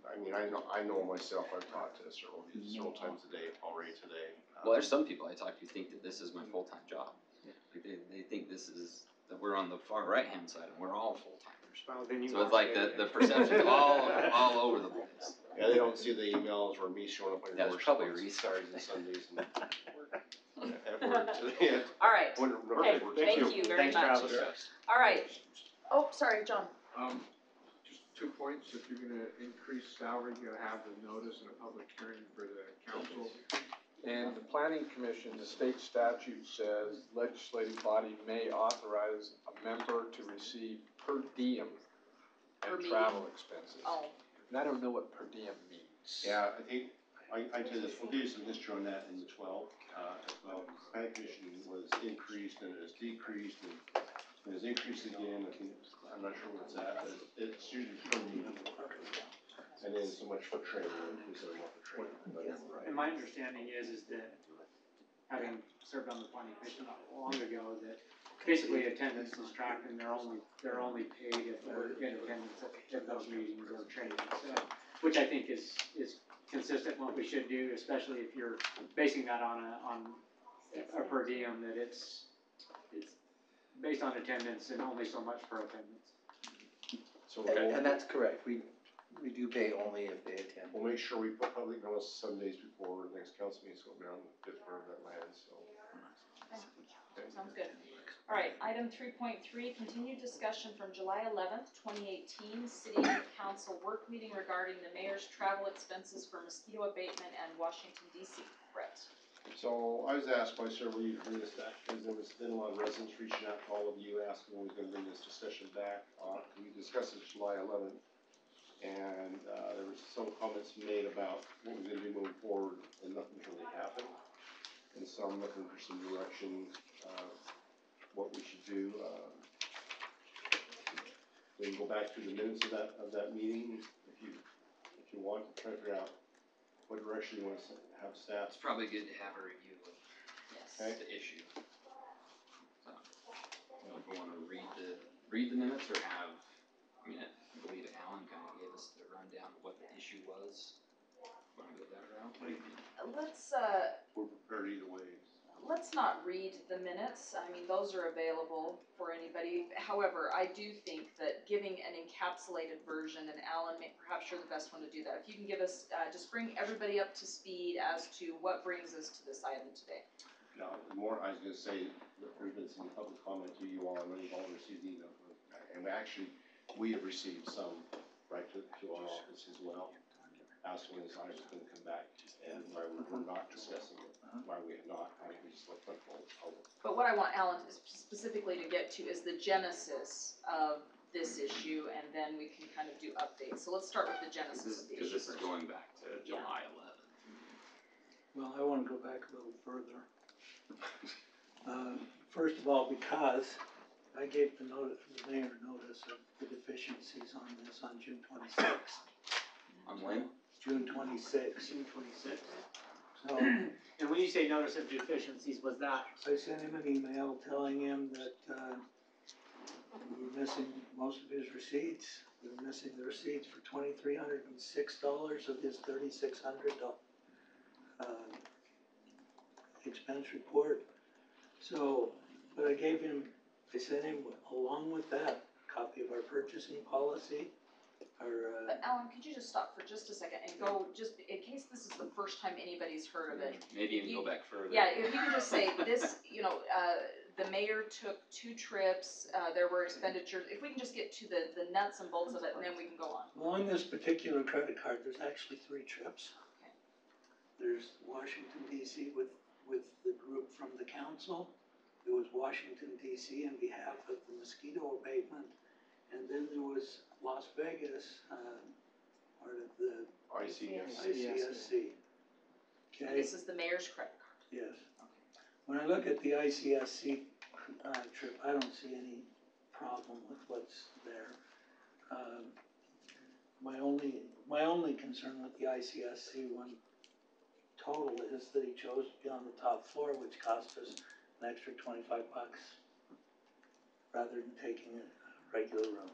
I mean, I know myself, I've talked to several times a day already today. Well, there's some people I talk to who think that this is my full-time job. Like they think this is, that we're on the far right-hand side and we're all full-timers. Well, then you So it's like the perception's all over the place. Yeah, they don't see the emails or me showing up on Yeah, your there's doorstep probably a on reason. Saturdays and Sundays and at work today. All right, Okay, thank you very Thanks, much. Travis. All right. Oh, sorry, John. Just 2 points, if you're gonna increase salary, you gotta have the notice and a public hearing for the council. And the planning commission, the state statute says legislative body may authorize a member to receive per diem Per and meeting? travel expenses. Oh, And I don't know what per diem means. Yeah, I think, I tell you this, we'll do some history on that in the 12th, as well. Planning commission was increased and it has decreased and it has increased again, I think, I'm not sure what it's at, but it's usually per meeting. And then so much for training, we said more for training. And my understanding is that, having served on the planning commission not long ago, that basically attendance is tracked and they're only paid if they're in attendance at those meetings or trainings. Which I think is consistent with what we should do, especially if you're basing that on a per diem, that it's based on attendance and only so much per attendance. So And that's correct, we do pay only if they attend. we'll make sure we put public notice some days before the next council meeting, so we'll be on the 5th where that lands, so. sounds good. All right, item 3.3, continued discussion from July 11th, 2018, City Council work meeting regarding the mayor's travel expenses for mosquito abatement and Washington DC. Brett. So I was asked by several of you to bring this back, because there was been a lot of residents reaching out to all of you, asking when we was gonna bring this discussion back. We discussed this July 11th, and, there was some comments made about what we're gonna do moving forward, and nothing's really happened. And so I'm looking for some direction, what we should do. We can go back through the minutes of that meeting, if you want, to try to figure out what direction you want to have staff. It's probably good to have a review of Yes. the issue. So, you know, if we wanna read the minutes or have, I mean, I believe Alan kinda gave us the rundown of what the issue was. Wanna go that route? What do you think? We're prepared either way. Let's not read the minutes, I mean, those are available for anybody. However, I do think that giving an encapsulated version, and Alan, perhaps you're the best one to do that. If you can give us, just bring everybody up to speed as to what brings us to this item today. Now, the more, I was gonna say, that there's been some public comment to you all, I know you've all received email, and actually, we have received some right to our office as well, asking us when it's gonna come back, and why we were not discussing it, why we had not, I mean, we just looked like, But what I want Alan to specifically to get to is the genesis of this issue, and then we can kind of do updates. So let's start with the genesis of the Cause issue this is first. going back to July 11th. Well, I wanna go back a little further. First of all, because I gave the mayor notice of the deficiencies on this on June 26th. On when? June 26th. June 26th. So And when you say notice of deficiencies, was that, I sent him an email telling him that, we were missing most of his receipts. We were missing the receipts for $2,306 of his $3,600 expense report. So, but I sent him along with that, a copy of our purchasing policy, our, But Alan, could you just stop for just a second and go, just in case this is the first time anybody's heard of it? Maybe even go back further. Yeah, if you can just say this, the mayor took 2 trips, there were expenditures, if we can just get to the nuts and bolts of it, and then we can go on. well, on this particular credit card, there's actually 3 trips. Okay. There's Washington DC with the group from the council. There was Washington DC on behalf of the mosquito abatement. And then there was Las Vegas, part of the ICSC. And Okay, this is the mayor's credit card. yes. When I look at the ICSC, trip, I don't see any problem with what's there. My only concern with the ICSC one total is that he chose to be on the top floor, which cost us an extra $25 rather than taking a regular room.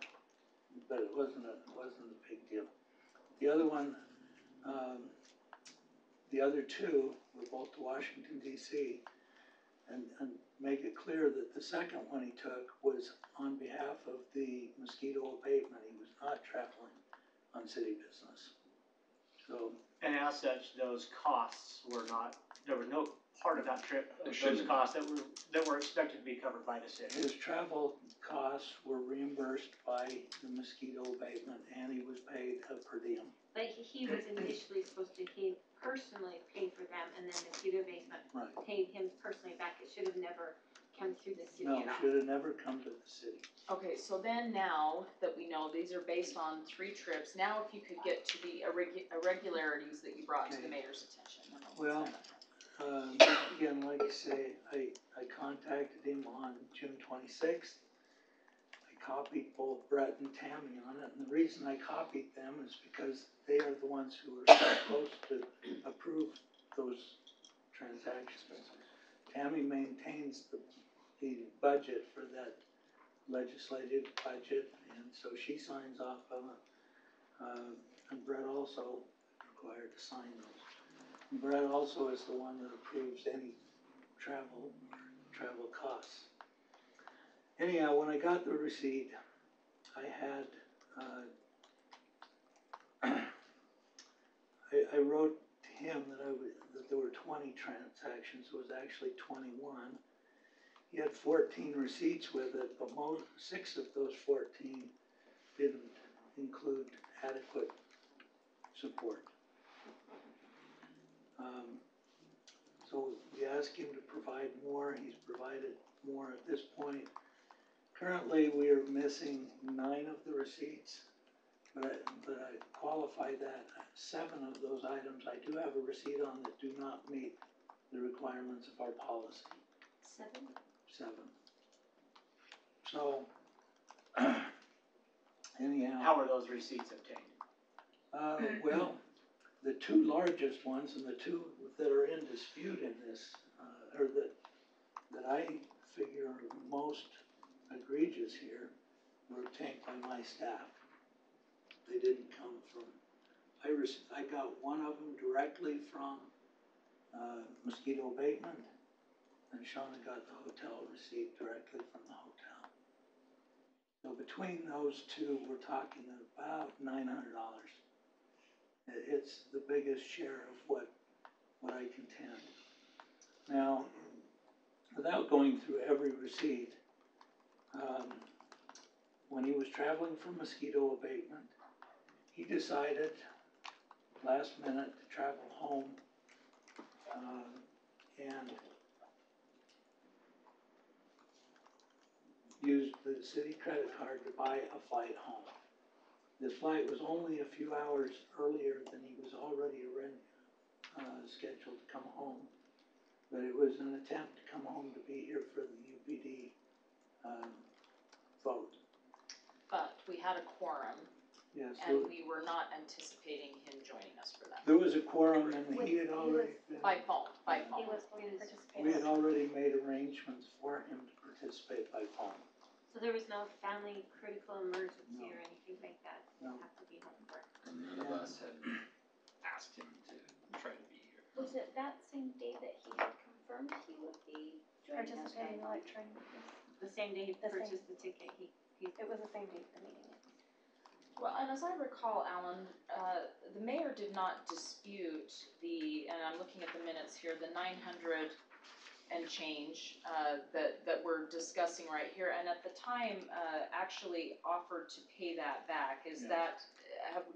But it wasn't a big deal. The other one, the other two were both to Washington DC, and make it clear that the second one he took was on behalf of the mosquito abatement. He was not traveling on city business. So, And as such, those costs were not, there was no part of that trip, There of shouldn't those have costs that were expected to be covered by the city. his travel costs were reimbursed by the mosquito abatement, and he was paid a per diem. But he was initially supposed to personally pay for them, and then the mosquito abatement Right. paid him personally back. It should have never come through the city No, at all. should have never come to the city. Okay, so then now that we know these are based on 3 trips, now if you could get to the irregularities that you brought to the Okay. mayor's attention. Well, again, like I say, I contacted him on June 26th. I copied both Brett and Tammy on it, and the reason I copied them is because they are the ones who are supposed to approve those transactions. Tammy maintains the budget for that legislative budget, and so she signs off on it. And Brett also required to sign those. And Brett also is the one that approves any travel costs. Anyhow, when I got the receipt, I had, I wrote to him that there were 20 transactions. It was actually 21. He had 14 receipts with it, but 6 of those 14 didn't include adequate support. So we asked him to provide more. He's provided more at this point. Currently, we are missing 9 of the receipts, but I qualify that 7 of those items I do have a receipt on that do not meet the requirements of our policy. 7. So, anyhow. How were those receipts obtained? Well, the 2 largest ones and the 2 that are in dispute in this, or that I figure are most egregious here, were obtained by my staff. They didn't come from, I got one of them directly from mosquito abatement, and Shauna got the hotel receipt directly from the hotel. So between those 2, we're talking about $900. It's the biggest share of what I contend. Now, without going through every receipt, when he was traveling for mosquito abatement, he decided last minute to travel home and used the city credit card to buy a flight home. This flight was only a few hours earlier than he was already scheduled to come home, but it was an attempt to come home to be here for the UPD vote. But we had a quorum, Yes, and we were not anticipating him joining us for that. there was a quorum, and he had already been, By phone. He was going to participate. we had already made arrangements for him to participate by phone. So there was no family critical emergency No. or anything like that? No. Have to be home for. And none of us had asked him to try to be here. Was it that same day that he had confirmed he would be joining us? Participating in the training. The same day he The same. purchased the ticket, it was the same day for the meeting. Well, and as I recall, Alan, the mayor did not dispute and I'm looking at the minutes here, the 900 and change that we're discussing right here, and at the time actually offered to pay that back. Is that,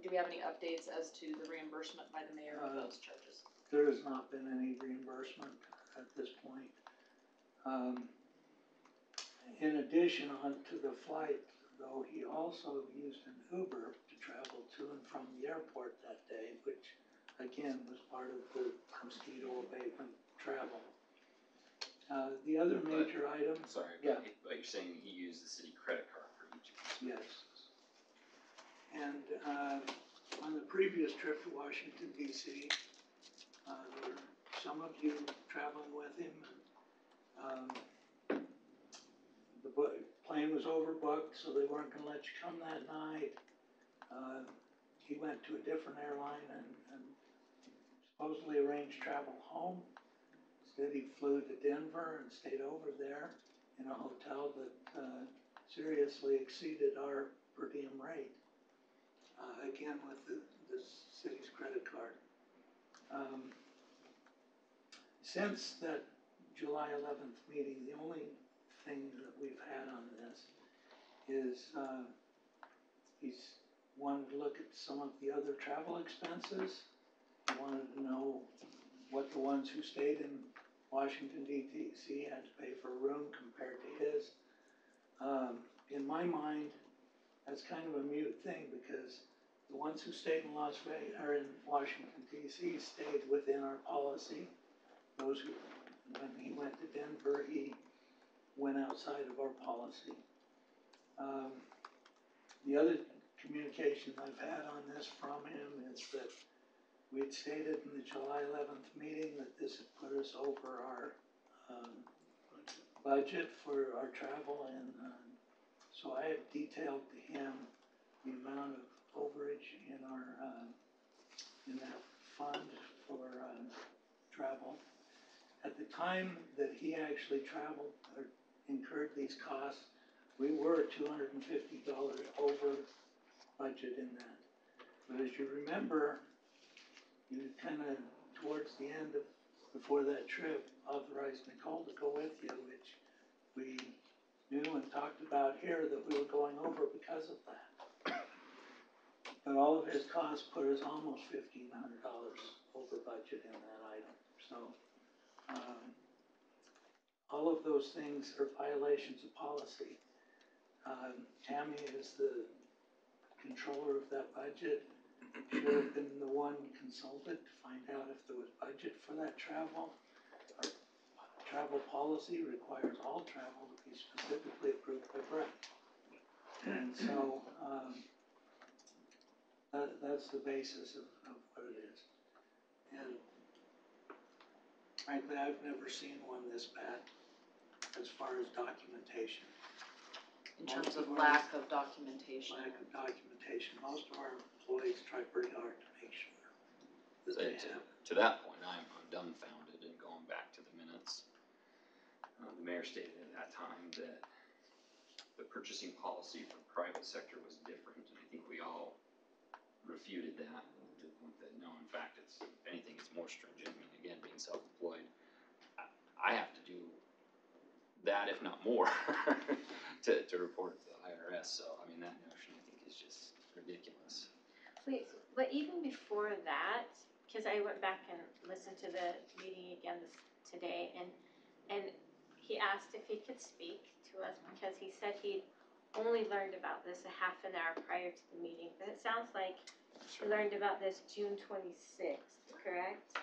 do we have any updates as to the reimbursement by the mayor of those charges? There has not been any reimbursement at this point. In addition, onto the ago, he also used an Uber to travel to and from the airport that day, which again was part of the mosquito abatement travel. The other major item, Sorry, Yeah. but you're saying he used the city credit card for each of these? yes. And on the previous trip to Washington DC, there were some of you traveling with him. The plane was overbooked, so they weren't gonna let you come that night. He went to a different airline and supposedly arranged travel home. Instead, he flew to Denver and stayed over there in a hotel that seriously exceeded our per diem rate. Again, with the city's credit card. Since that July 11th meeting, the only thing that we've had on this is he's wanted to look at some of the other travel expenses. He wanted to know what the ones who stayed in Washington DC had to pay for a room compared to his. In my mind, that's kind of a mute thing because the ones who stayed in Las Vegas or in Washington DC stayed within our policy. Those who, when he went to Denver, he went outside of our policy. The other communication I've had on this from him is that we had stated in the July 11th meeting that this had put us over our budget for our travel, and so I have detailed to him the amount of overage in our in that fund for travel. At the time that he actually traveled or incurred these costs, we were $250 over budget in that. But as you remember, you kind of towards the end of before that trip authorized Nicole to go with you, which we knew and talked about here that we were going over because of that. But all of his costs put us almost $1,500 over budget in that item. So all of those things are violations of policy. Tammy is the controller of that budget. Should have been the one consulted to find out if there was budget for that travel. Our travel policy requires all travel to be specifically approved by Brett. And so that's the basis of what it is. And frankly, I've never seen one this bad as far as documentation. In terms of lack of documentation. Lack of documentation. Most of our employees try pretty hard to make sure that they have. To that point, I'm dumbfounded, and going back to the minutes, the mayor stated at that time that the purchasing policy for the private sector was different, and I think we all refuted that to the point that no, in fact, it's, if anything, it's more stringent. I mean, again, being self-employed, I have to do that, if not more, to report to the IRS. So, I mean, that notion I think is just ridiculous. Wait, but even before that, because I went back and listened to the meeting again today, and he asked if he could speak to us because he said he'd only learned about this a half an hour prior to the meeting. But it sounds like he learned about this June 26th, correct?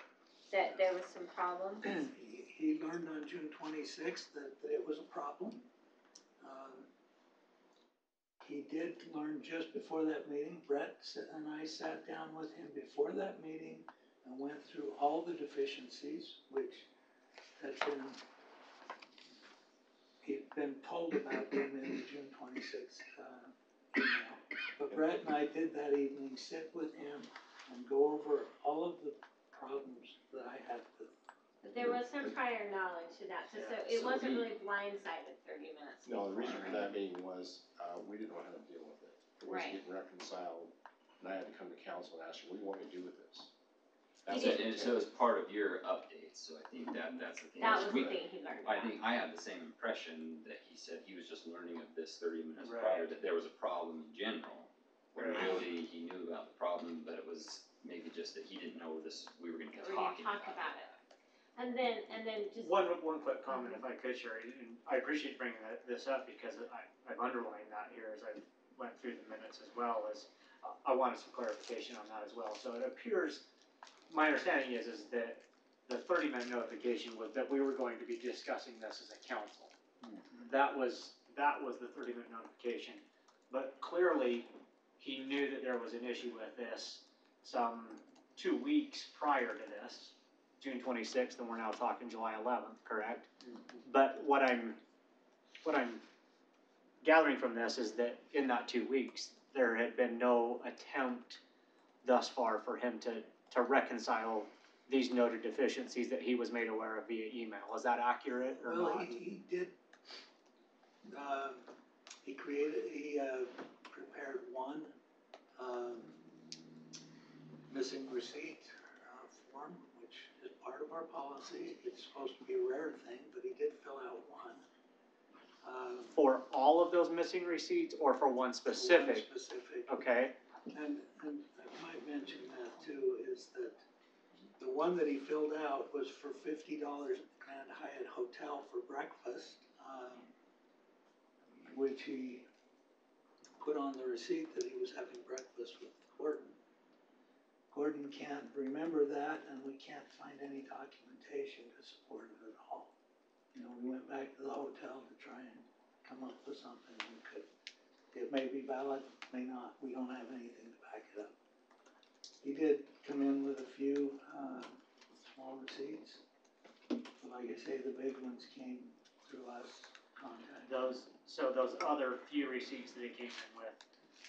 That there was some problems. He learned on June 26th that it was a problem. He did learn just before that meeting. Brett and I sat down with him before that meeting and went through all the deficiencies, which had been, he'd been told about them in the June 26th email. But Brett and I did that evening sit with him and go over all of the problems that I had with it. But there was some prior knowledge to that, so it wasn't really blindsided 30 minutes. No, the reason for that meeting was, we didn't know how to deal with it. It wasn't Right. getting reconciled, and I had to come to council and ask you, what do you want me to do with this? And so it's part of your updates, so I think that's the thing. That was We- the thing he learned I about. think I had the same impression that he said he was just learning of this 30 minutes Right. prior, that there was a problem in general. When Right. really he knew about the problem, but it was maybe just that he didn't know this, we were gonna be We're gonna talking talk about about it. it. And then just. One quick comment if I could, Sherry, and I appreciate bringing this up because I've underlined that here as I went through the minutes as well as, I wanted some clarification on that as well. So it appears, my understanding is that the 30-minute notification was that we were going to be discussing this as a council. That was the 30-minute notification, but clearly he knew that there was an issue with this some 2 weeks prior to this, June 26th, and we're now talking July 11th, correct? But what I'm gathering from this is that in that 2 weeks, there had been no attempt thus far for him to reconcile these noted deficiencies that he was made aware of via email. Is that accurate or Well, not? he did, he prepared one, missing receipt, form, which is part of our policy. It's supposed to be a rare thing, but he did fill out one. For all of those missing receipts or for one specific? One specific. Okay, And I might mention that too, is that the one that he filled out was for $50 at the Grand Hyatt Hotel for breakfast, which he put on the receipt that he was having breakfast with Gordon. Gordon can't remember that, and we can't find any documentation to support it at all. You know, we went back to the hotel to try and come up with something we could. It may be valid, may not. We don't have anything to back it up. He did come in with a few small receipts. But like I say, the big ones came through us contact. those other few receipts that he came in with,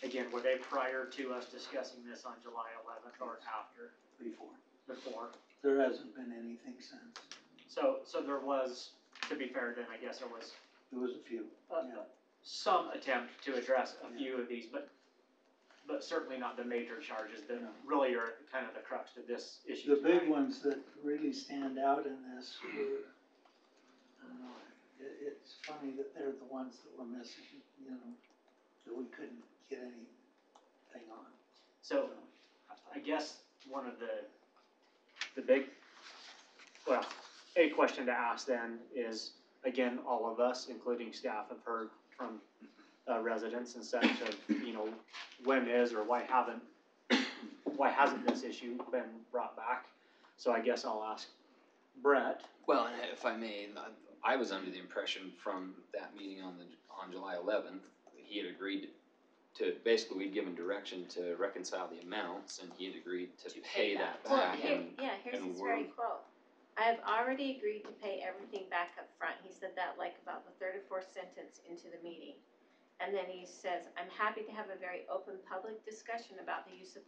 again, were they prior to us discussing this on July 11th or after? Before. There hasn't been anything since. So there was, to be fair then, I guess there was There was a few, yeah. some attempt to address a few of these, but certainly not the major charges that No. really are kind of the crux to this issue. The big tonight. ones that really stand out in this were, I don't know, it's funny that they're the ones that were missing, you know, that we couldn't get anything on. So, I guess one of the big, well, a question to ask then is, again, all of us, including staff, have heard from residents and such of, you know, when is or why hasn't this issue been brought back? So I guess I'll ask Brett. Well, and if I may, I was under the impression from that meeting on July 11th, he had agreed to basically, we'd given direction to reconcile the amounts, and he had agreed to pay that Well, back. here's and his we're- very quote. I have already agreed to pay everything back up front. He said that like about the third or fourth sentence into the meeting. And then he says, I'm happy to have a very open public discussion about the use of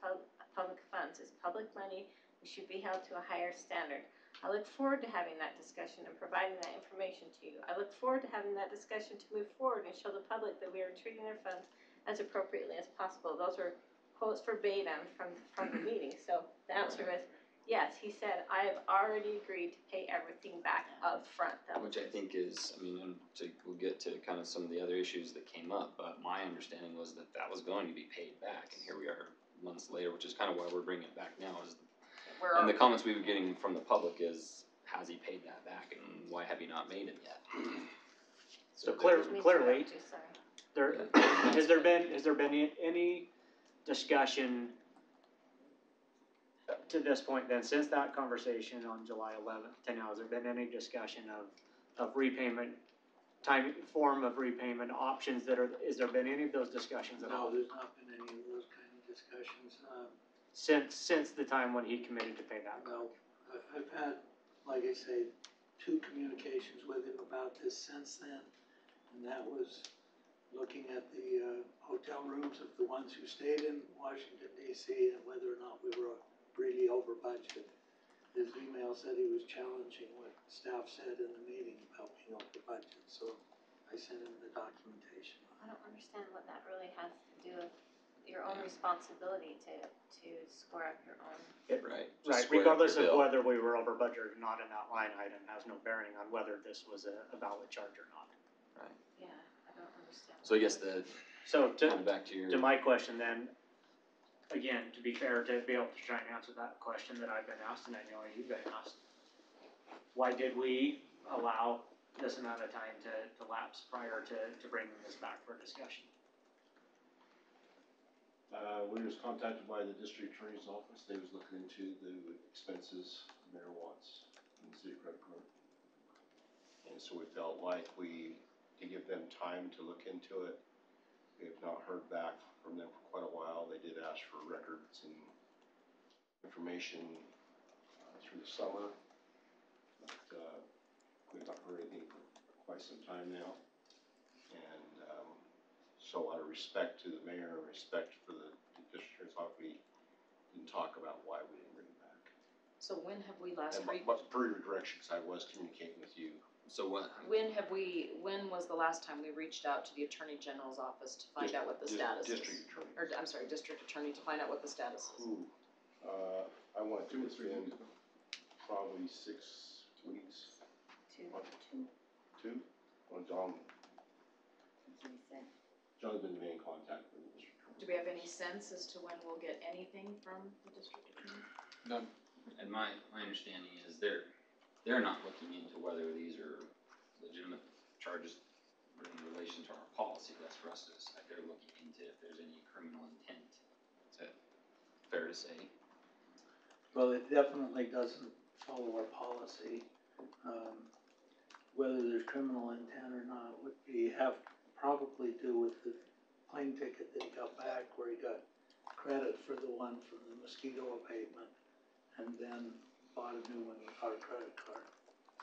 public funds. It's public money, it should be held to a higher standard. I look forward to having that discussion and providing that information to you. I look forward to having that discussion to move forward and show the public that we are treating their funds as appropriately as possible. Those are quotes verbatim from the meeting. So the answer is, yes, he said, I have already agreed to pay everything back up front. That was Which I think is, I mean, and we'll get to kind of some of the other issues that came up, but my understanding was that that was going to be paid back, and here we are months later, which is kind of why we're bringing it back now, and the comments we were getting from the public is, has he paid that back, and why have you not made it yet? So Me clearly, too, sorry. has there been any discussion to this point then, since that conversation on July 11th to now, has there been any discussion of repayment, form of repayment options has there been any of those discussions at all? No, there's not been any of those kind of discussions. Since the time when he committed to pay that? No, I've had, like I say, 2 communications with him about this since then. And that was looking at the hotel rooms of the ones who stayed in Washington DC and whether or not we were really over budget. His email said he was challenging what staff said in the meeting about being over budget, so I sent him the documentation. I don't understand what that really has to do with your own responsibility to square up your own. Right. Just Right, square up regardless your of bill. whether we were over budget or not in that line item, has no bearing on whether this was a valid charge or not. Yeah, I don't understand. So I guess So kind of back to your. to my question then, again, to be fair, to be able to try and answer that question that I've been asked and I know you've been asked. why did we allow this amount of time to lapse prior to bringing this back for discussion? We was contacted by the district attorney's office, they was looking into the expenses the mayor wants in the city credit card. And so we felt like to give them time to look into it. We have not heard back from them for quite a while, they did ask for records and information through the summer. But, we've not heard anything for quite some time now. And, so out of respect to the mayor, respect for the district attorney's office, we didn't talk about why we didn't bring it back. So when have we last And but per your direction, because I was communicating with you. So what, when was the last time we reached out to the Attorney General's office to find out what the status is? District attorney. Or, I'm sorry, district attorney to find out what the status is. Ooh, I want to, it's been probably 6 weeks. Two. Two? Well, John, That's what he said. John's been in contact with the district attorney. Do we have any sense as to when we'll get anything from the district attorney? and my understanding is they're not looking into whether these are legitimate charges in relation to our policy, that's for us to decide. They're looking into if there's any criminal intent. Is that fair to say? Well, it definitely doesn't follow our policy. Whether there's criminal intent or not would have probably do with the plane ticket that he got back, where he got credit for the one from the mosquito abatement, and then bought a new one with our credit card.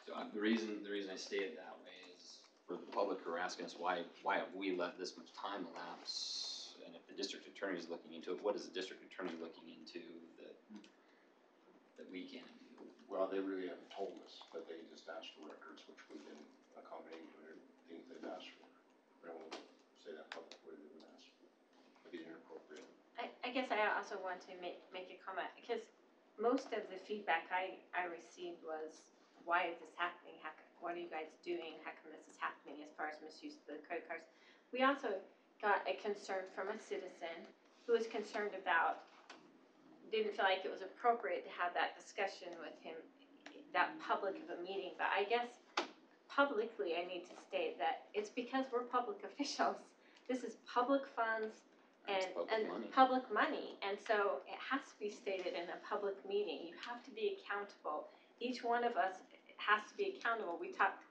So the reason I state it that way is for the public who are asking us why have we let this much time elapse? And if the district attorney is looking into it, what is the district attorney looking into that we can't do? Well, they really haven't told us, but they just asked for records, which we've been accommodating to everything they've asked for. I won't say that publicly, they would ask for. It'd be inappropriate. I guess I also want to make a comment, because most of the feedback I received was, why is this happening? What are you guys doing? How come this is happening as far as misuse of the credit cards? We also got a concern from a citizen who was concerned about, didn't feel like it was appropriate to have that discussion with him, that public of a meeting, but I guess publicly I need to state that it's because we're public officials. This is public funds and public money, and so it has to be stated in a public meeting. You have to be accountable. Each one of us has to be accountable. We talked,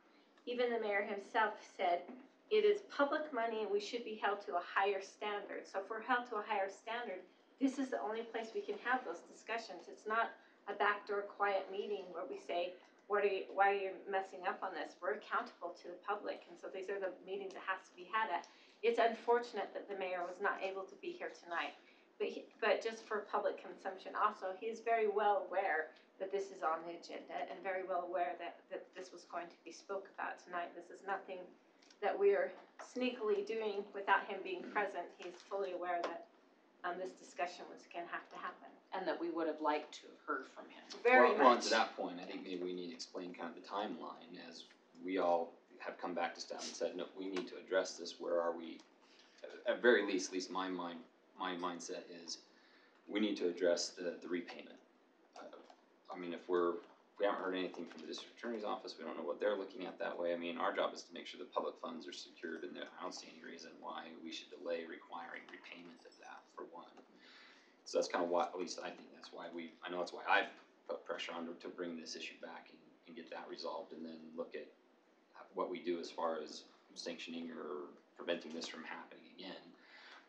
even the mayor himself said, it is public money and we should be held to a higher standard. So if we're held to a higher standard, this is the only place we can have those discussions. It's not a backdoor quiet meeting where we say, why are you messing up on this? We're accountable to the public, and so these are the meetings that has to be had at. It's unfortunate that the mayor was not able to be here tonight, but just for public consumption also, he is very well aware that this is on the agenda and very well aware that this was going to be spoke about tonight. This is nothing that we're sneakily doing without him being present. He's fully aware that this discussion was gonna have to happen. And that we would have liked to have heard from him. Very Well, much. to that point, I think maybe we need to explain kind of the timeline, as we all have come back to staff and said, no, we need to address this. Where are we? At very least, at least my mindset is, we need to address the repayment. I mean, if we haven't heard anything from the district attorney's office, we don't know what they're looking at that way. I mean, our job is to make sure the public funds are secured, and I don't see any reason why we should delay requiring repayment of that, for one. So that's kind of why, at least I think that's why I know that's why I've put pressure on to bring this issue back and get that resolved, and then look at what we do as far as sanctioning or preventing this from happening again.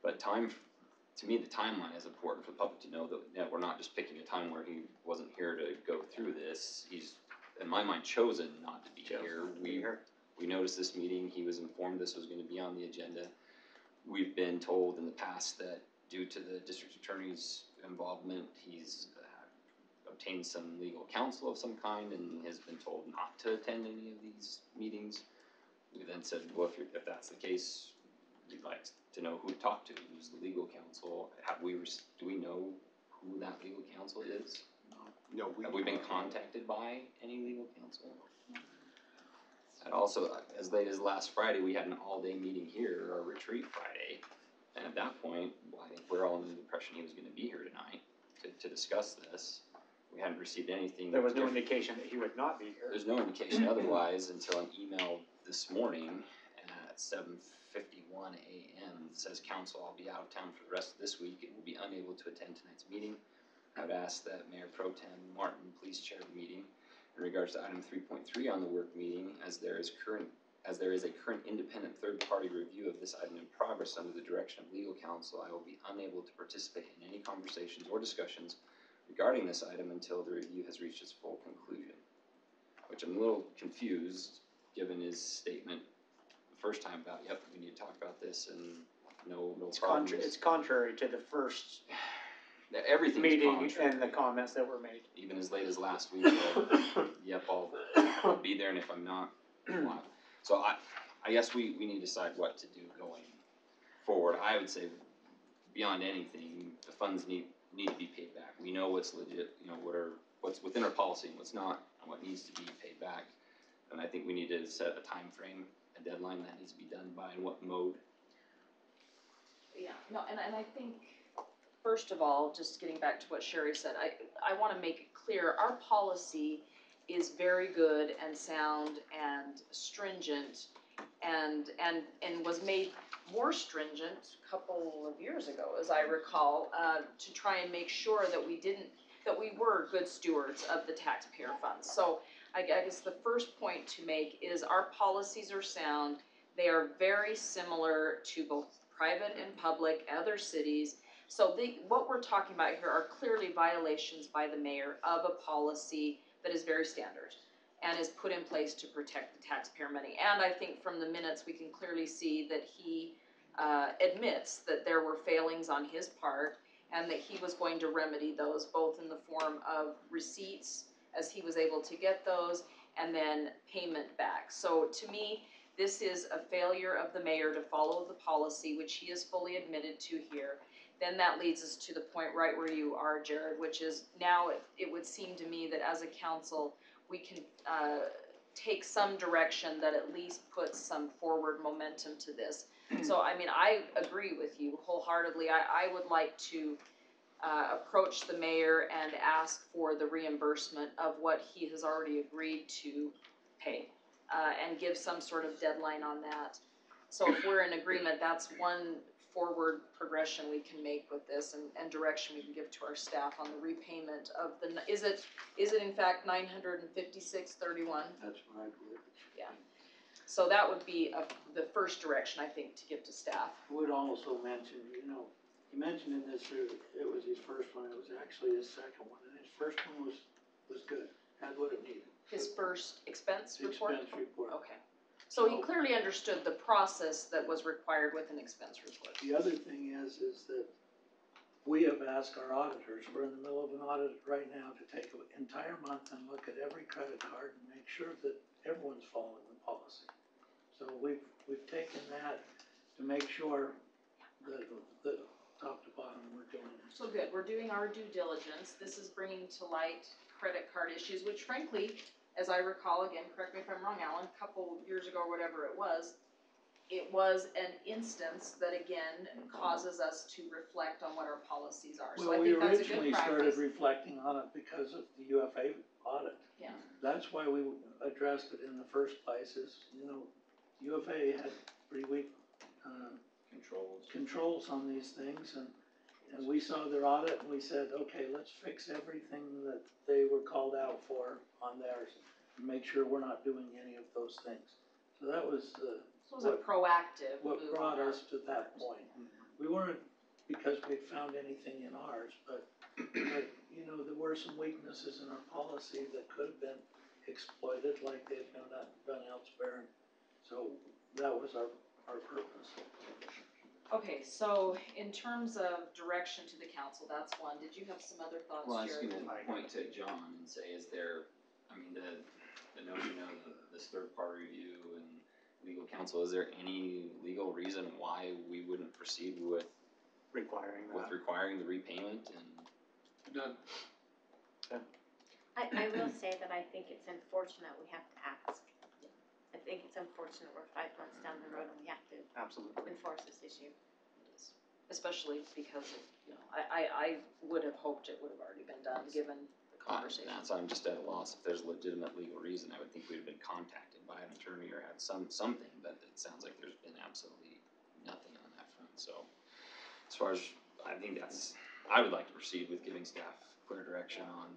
But to me, the timeline is important for the public to know that we're not just picking a time where he wasn't here to go through this. He's, in my mind, chosen not to be here. We noticed this meeting, he was informed this was gonna be on the agenda. We've been told in the past that due to the district attorney's involvement, he's obtained some legal counsel of some kind and has been told not to attend any of these meetings. We then said, well, if that's the case, we'd like to know who to talk to, who's the legal counsel. Do we know who that legal counsel is? No, Have we been contacted by any legal counsel? And also, as late as last Friday, we had an all-day meeting here, our retreat Friday. And at that point, I think we're all under the impression he was gonna be here tonight to discuss this. we hadn't received anything. There was no indication that he would not be here. There's no indication otherwise until an email this morning at 7:51 a.m. that says, "Council, I'll be out of town for the rest of this week and will be unable to attend tonight's meeting. I would ask that Mayor Pro Tem Martin please chair the meeting. In regards to item 3.3 on the work meeting, as there is a current independent third-party review of this item in progress under the direction of legal counsel, I will be unable to participate in any conversations or discussions regarding this item until the review has reached its full conclusion." Which I'm a little confused, given his statement the first time about, yep, we need to talk about this and no problems. It's contrary to the first Everything's meeting contrary. and the comments that were made. Even as late as last week, yep, I'll be there, and if I'm not, I'm not. So I guess we need to decide what to do going forward. I would say, beyond anything, the funds need to be paid back. We know what's legit, what's within our policy and what's not, and what needs to be paid back. And I think we need to set a time frame, a deadline that needs to be done by, in what mode. Yeah, no, and I think, first of all, just getting back to what Sherry said, I wanna make it clear, our policy is very good and sound and stringent and was made more stringent a couple of years ago, as I recall, to try and make sure that we were good stewards of the taxpayer funds. So I guess the first point to make is our policies are sound. They are very similar to both private and public, other cities. So what we're talking about here are clearly violations by the mayor of a policy that is very standard and is put in place to protect the taxpayer money. And I think from the minutes, we can clearly see that he admits that there were failings on his part and that he was going to remedy those, both in the form of receipts, as he was able to get those, and then payment back. So to me, this is a failure of the mayor to follow the policy, which he is fully admitted to here. Then that leads us to the point right where you are, Jared, which is now it would seem to me that as a council, we can take some direction that at least puts some forward momentum to this. So, I mean, I agree with you wholeheartedly. I would like to approach the mayor and ask for the reimbursement of what he has already agreed to pay, and give some sort of deadline on that. So if we're in agreement, that's one forward progression we can make with this and direction we can give to our staff on the repayment of is it in fact $956.31? That's what I believe. Yeah. So that would be the first direction, I think, to give to staff. I would also mention, he mentioned in this, it was his first one, it was actually his second one, and his first one was good, had what it needed. His first expense report? Expense report. Okay. So he clearly understood the process that was required with an expense report. The other thing is that we have asked our auditors, we're in the middle of an audit right now, to take an entire month and look at every credit card and make sure that everyone's following the policy. So we've taken that to make sure that top to bottom we're doing it. So good, we're doing our due diligence. This is bringing to light credit card issues, which frankly, as I recall, again, correct me if I'm wrong, Alan, a couple years ago or whatever it was an instance that again causes us to reflect on what our policies are. So I Well, we think that's a good originally started practice. reflecting on it because of the UFA audit. Yeah. That's why we addressed it in the first place is, UFA had pretty weak, controls on these things and we saw their audit and we said, okay, let's fix everything that they were called out for on theirs and make sure we're not doing any of those things. So that was So it was a proactive what move brought on our us to that point. We weren't because we found anything in ours, but there were some weaknesses in our policy that could have been exploited like they've done elsewhere. So that was our purpose. Okay, so in terms of direction to the council, that's one. Did you have some other thoughts, Well, I was Jared? gonna point to John and say, is there, the notion of this third-party review and legal counsel, is there any legal reason why we wouldn't proceed with Requiring the repayment and? None. I will say that I think it's unfortunate we have to ask. I think it's unfortunate we're 5 months down the road and we have to Absolutely. enforce this issue. Especially because of, I would have hoped it would have already been done, given the conversation. That's, I'm just at a loss. If there's a legitimate legal reason, I would think we'd have been contacted by an attorney or had something, but it sounds like there's been absolutely nothing on that front. So as far as, I think I would like to proceed with giving staff clear direction on.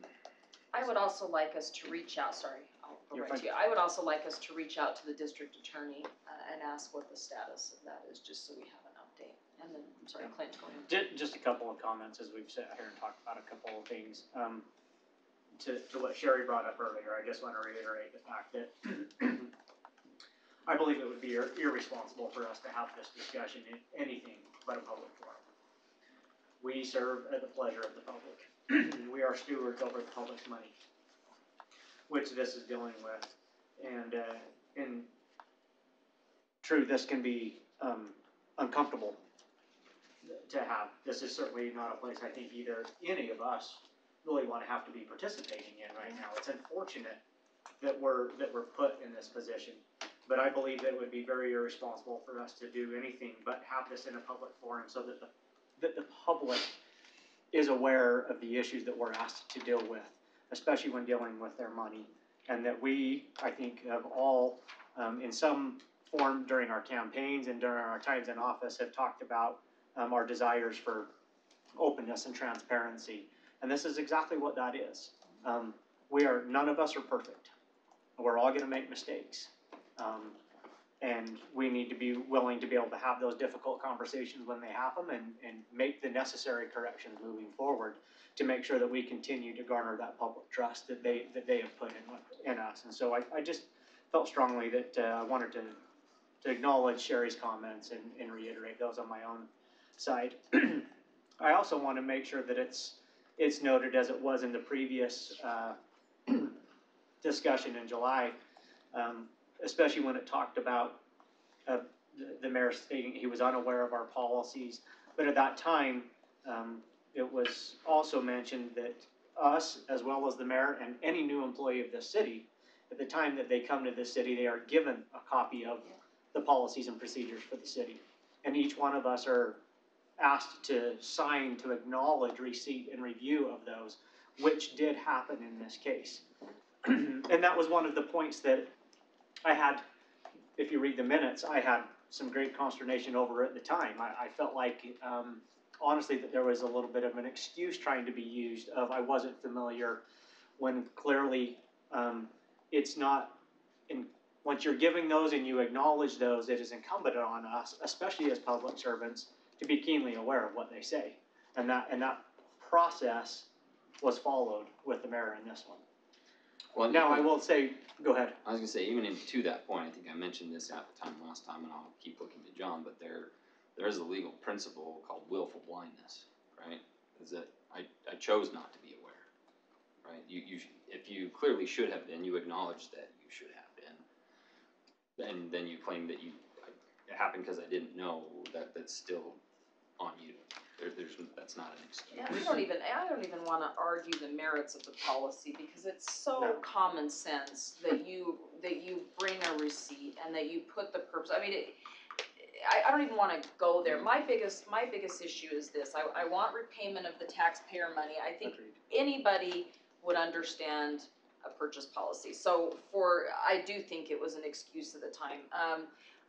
I would also like us to reach out, sorry, I'll go You're right to you. I would also like us to reach out to the district attorney, and ask what the status of that is, just so we have an update. And then, I'm sorry, Clint, go ahead. Just a couple of comments as we've sat here and talked about a couple of things. To what Sherry brought up earlier, I just want to reiterate the fact that I believe it would be irresponsible for us to have this discussion in anything but a public forum. We serve at the pleasure of the public. We are stewards over the public's money, which this is dealing with. And in truth, this can be uncomfortable to have. This is certainly not a place I think either any of us really want to have to be participating in right now. It's unfortunate that we're put in this position, but I believe that it would be very irresponsible for us to do anything but have this in a public forum so that the public is aware of the issues that we're asked to deal with, especially when dealing with their money, and that we, I think, have all, in some form during our campaigns and during our times in office, have talked about our desires for openness and transparency. And this is exactly what that is. None of us are perfect. We're all gonna make mistakes. And we need to be willing to be able to have those difficult conversations when they happen and make the necessary corrections moving forward to make sure that we continue to garner that public trust that they have put in us. And so I just felt strongly that I wanted to acknowledge Sherry's comments and reiterate those on my own side. I also want to make sure that it's noted, as it was in the previous discussion in July, especially when it talked about the mayor stating he was unaware of our policies. But at that time, it was also mentioned that us, as well as the mayor and any new employee of this city, at the time that they come to this city, they are given a copy of the policies and procedures for the city. And each one of us are asked to sign to acknowledge receipt and review of those, which did happen in this case. And that was one of the points that I had, if you read the minutes, I had some great consternation over at the time. I felt like, honestly, that there was a little bit of an excuse trying to be used of I wasn't familiar, when clearly it's not, once you're giving those and you acknowledge those, it is incumbent on us, especially as public servants, to be keenly aware of what they say. And that process was followed with the mayor in this one. Well, now I will say, go ahead. I was gonna say, even to that point, I think I mentioned this at the time last time, and I'll keep looking to John, but there is a legal principle called willful blindness, right? Is that I chose not to be aware, right? If you clearly should have been, you acknowledge that you should have been, and then you claim that it happened because I didn't know. That's still on you. That's not an excuse. Yeah, I don't even wanna argue the merits of the policy, because it's so common sense that you bring a receipt and that you put the purpose, I mean, I don't even wanna go there. My biggest issue is this, I want repayment of the taxpayer money. I think anybody would understand a purchase policy. So I do think it was an excuse at the time.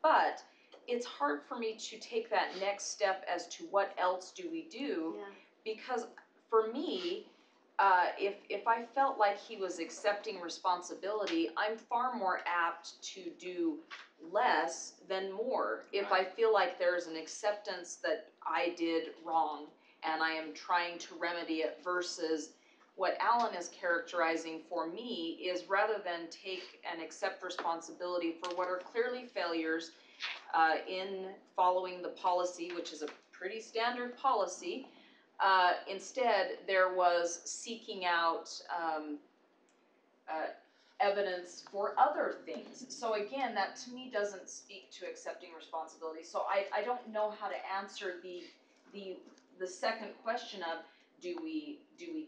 But it's hard for me to take that next step as to what else do we do, because for me, if I felt like he was accepting responsibility, I'm far more apt to do less than more. If I feel like there's an acceptance that I did wrong and I am trying to remedy it, versus what Alan is characterizing for me is, rather than take and accept responsibility for what are clearly failures in following the policy, which is a pretty standard policy, instead there was seeking out evidence for other things. So again, that to me doesn't speak to accepting responsibility. So I don't know how to answer the second question of, do we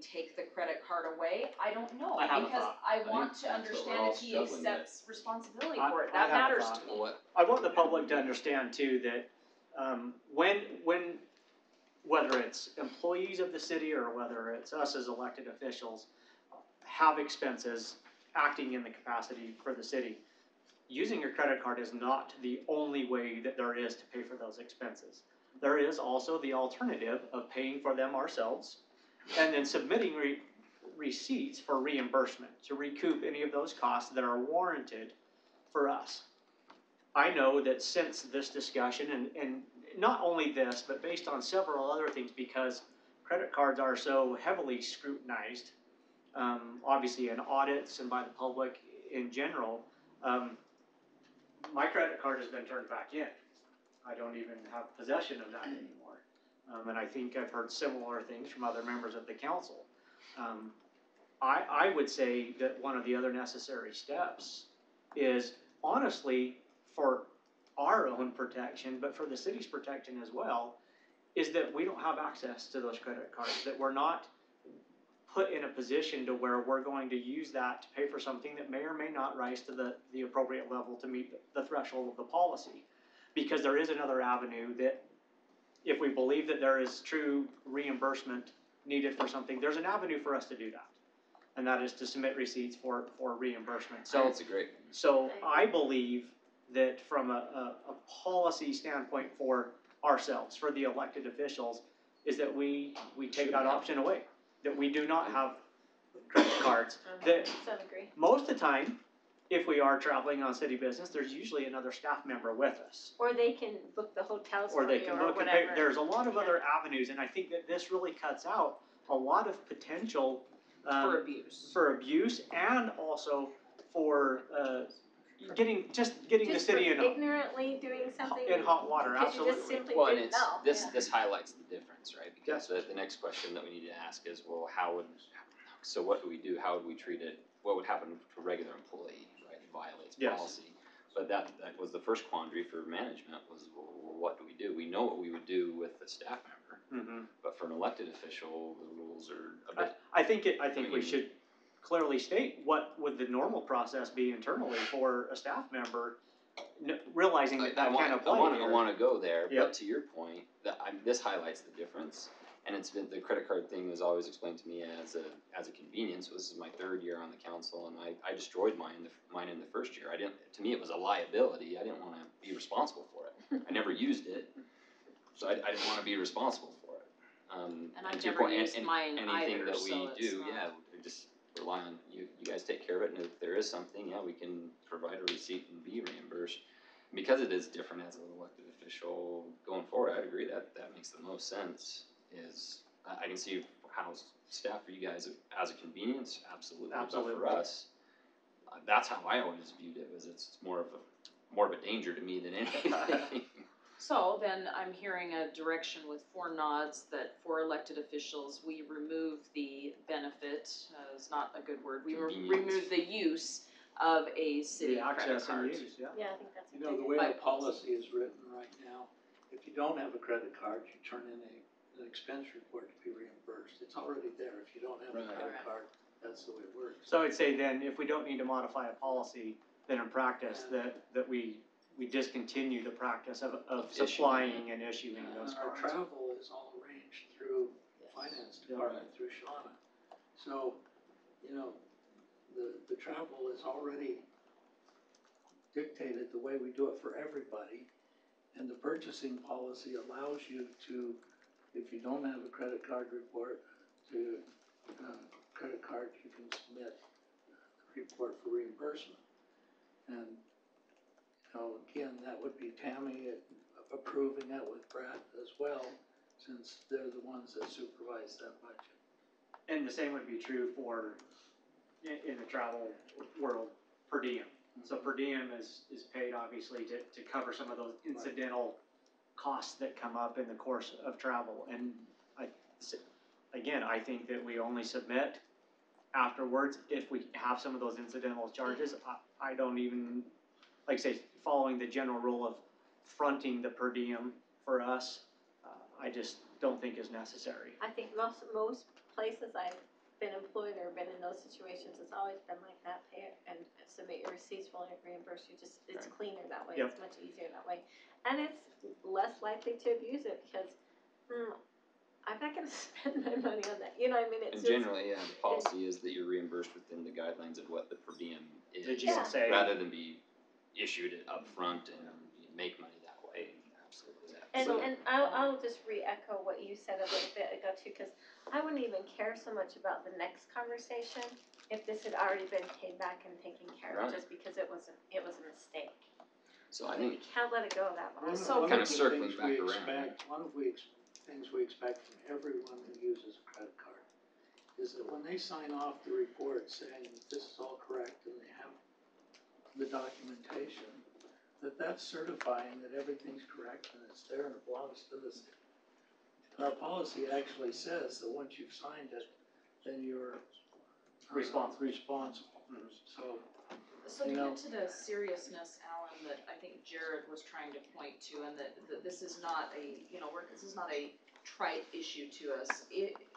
take the credit card away? I don't know, because I want to understand if he accepts responsibility for it. That matters to me. I want the public to understand too that when whether it's employees of the city or whether it's us as elected officials, have expenses acting in the capacity for the city, using your credit card is not the only way that there is to pay for those expenses. There is also the alternative of paying for them ourselves and then submitting receipts for reimbursement to recoup any of those costs that are warranted for us. I know that since this discussion, and not only this, but based on several other things, because credit cards are so heavily scrutinized, obviously in audits and by the public in general, my credit card has been turned back in. I don't even have possession of that anymore. And I think I've heard similar things from other members of the council. I would say that one of the other necessary steps is honestly for our own protection, but for the city's protection as well, is that we don't have access to those credit cards, that we're not put in a position to where we're going to use that to pay for something that may or may not rise to the appropriate level to meet the threshold of the policy. Because there is another avenue that if we believe that there is true reimbursement needed for something, there's an avenue for us to do that. And that is to submit receipts for reimbursement. So That's a great. So I believe that from a policy standpoint for ourselves, for the elected officials, is that we take that option away. That we do not have credit cards. That So agree. most of the time, if we are traveling on city business, there's usually another staff member with us. Or they can book the hotels Or for they you can or look and pay. whatever. There's a lot of other avenues, and I think that this really cuts out a lot of potential For abuse. for abuse and also for getting the city for ignorantly doing something. in hot water. Because you just Absolutely. simply Well, and didn't it's, know. this, Yeah. this highlights the difference, right? Because the next question that we need to ask is, well, so what do we do? How would we treat it? What would happen to a regular employee, right, that violates Yes. policy? But that was the first quandary for management was, well, what do we do? We know what we would do with the staff member, Mhm. but for an elected official, the rules are a bit. I think we should clearly state what would the normal process be internally for a staff member, realizing that that can apply here. I wanna go there, Yep. but to your point, this highlights the difference. And it's been, the credit card thing was always explained to me as a convenience. So this is my third year on the council, and I destroyed mine in the first year. To me, it was a liability. I didn't wanna be responsible for it. I never used it, so I didn't wanna be responsible for it. And I've to your never point, used mine anything either, that so we it's do, not- yeah, we just rely on you guys take care of it, and if there is something, yeah, we can provide a receipt and be reimbursed. Because it is different as an elected official going forward, I'd agree that makes the most sense, is, I can see how staff for you guys as a convenience, absolutely, but Absolutely. for us, that's how I always viewed it, was it's more of a danger to me than anything. So then I'm hearing a direction with 4 nods that for elected officials, we remove the benefit, is not a good word, we Convenience. remove the use of a city The credit access card. and use, yeah. Yeah, I think that's a You know, the big way By the policy is written right now, if you don't have a credit card, you turn in an expense report to be reimbursed. It's already there. If you don't have a Right. credit card, that's the way it works. So I'd say then, if we don't need to modify a policy, then in practice, that we discontinue the practice of Issuing. supplying and issuing those And our cards. travel is all arranged through the finance department, through Shauna. So, you know, the travel is already dictated the way we do it for everybody. And the purchasing policy allows you to, if you don't have a credit card report, credit card, you can submit the report for reimbursement. And, you know, again, that would be Tammy approving that with Brad as well, since they're the ones that supervise that budget. And the same would be true for, in the travel world, per diem. So per diem is paid obviously to cover some of those incidental costs that come up in the course of travel. And I think that we only submit afterwards if we have some of those incidental charges. I don't even, like say, following the general rule of fronting the per diem for us, I just don't think is necessary. I think most places I've been employed or been in those situations, it's always been like that, pay it and submit your receipts, we'll reimburse you, it's Right. cleaner that way, Yep. it's much easier that way. And it's less likely to abuse it because, I'm not gonna spend my money on that, you know, I mean, it's And just. generally, yeah, the policy is that you're reimbursed within the guidelines of what the per diem is. The GSA. Rather than be issued it upfront and you make money that way, absolutely. And I'll just re-echo what you said a little bit ago too, cause I wouldn't even care so much about the next conversation if this had already been paid back and taken care of, Right. just because it was a mistake. So I We think, can't let it go that long. So One kind of of the circling things back we around, expect- One of things we expect from everyone who uses a credit card is that when they sign off the report saying this is all correct and they have the documentation, that's certifying that everything's correct and it's there and it belongs to the city. And our policy actually says that once you've signed it, then you're responsible. So to You know- get to the seriousness, Alan, that I think Jared was trying to point to, and that this is not a, this is not a trite issue to us.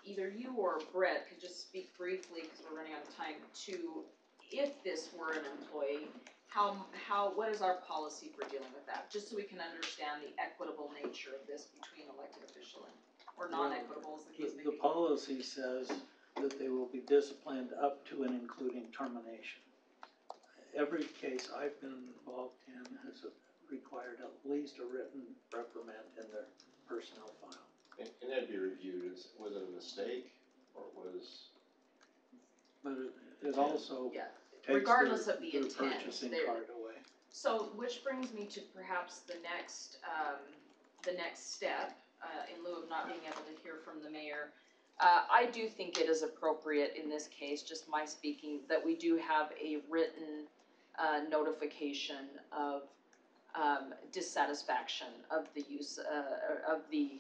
Either you or Brett could just speak briefly, because we're running out of time, to if this were an employee, what is our policy for dealing with that? Just so we can understand the equitable nature of this between elected official or non-equitable, as the case may The be. policy says that they will be disciplined up to and including termination. Every case I've been involved in has required at least a written reprimand in their personnel file. And that'd be reviewed, was it a mistake, or was? But it also Yeah, takes regardless of the their intent, purchasing there- card away. So, which brings me to perhaps the next step, in lieu of not being able to hear from the mayor. I do think it is appropriate in this case, just my speaking, that we do have a written, notification of, dissatisfaction of the use, of the,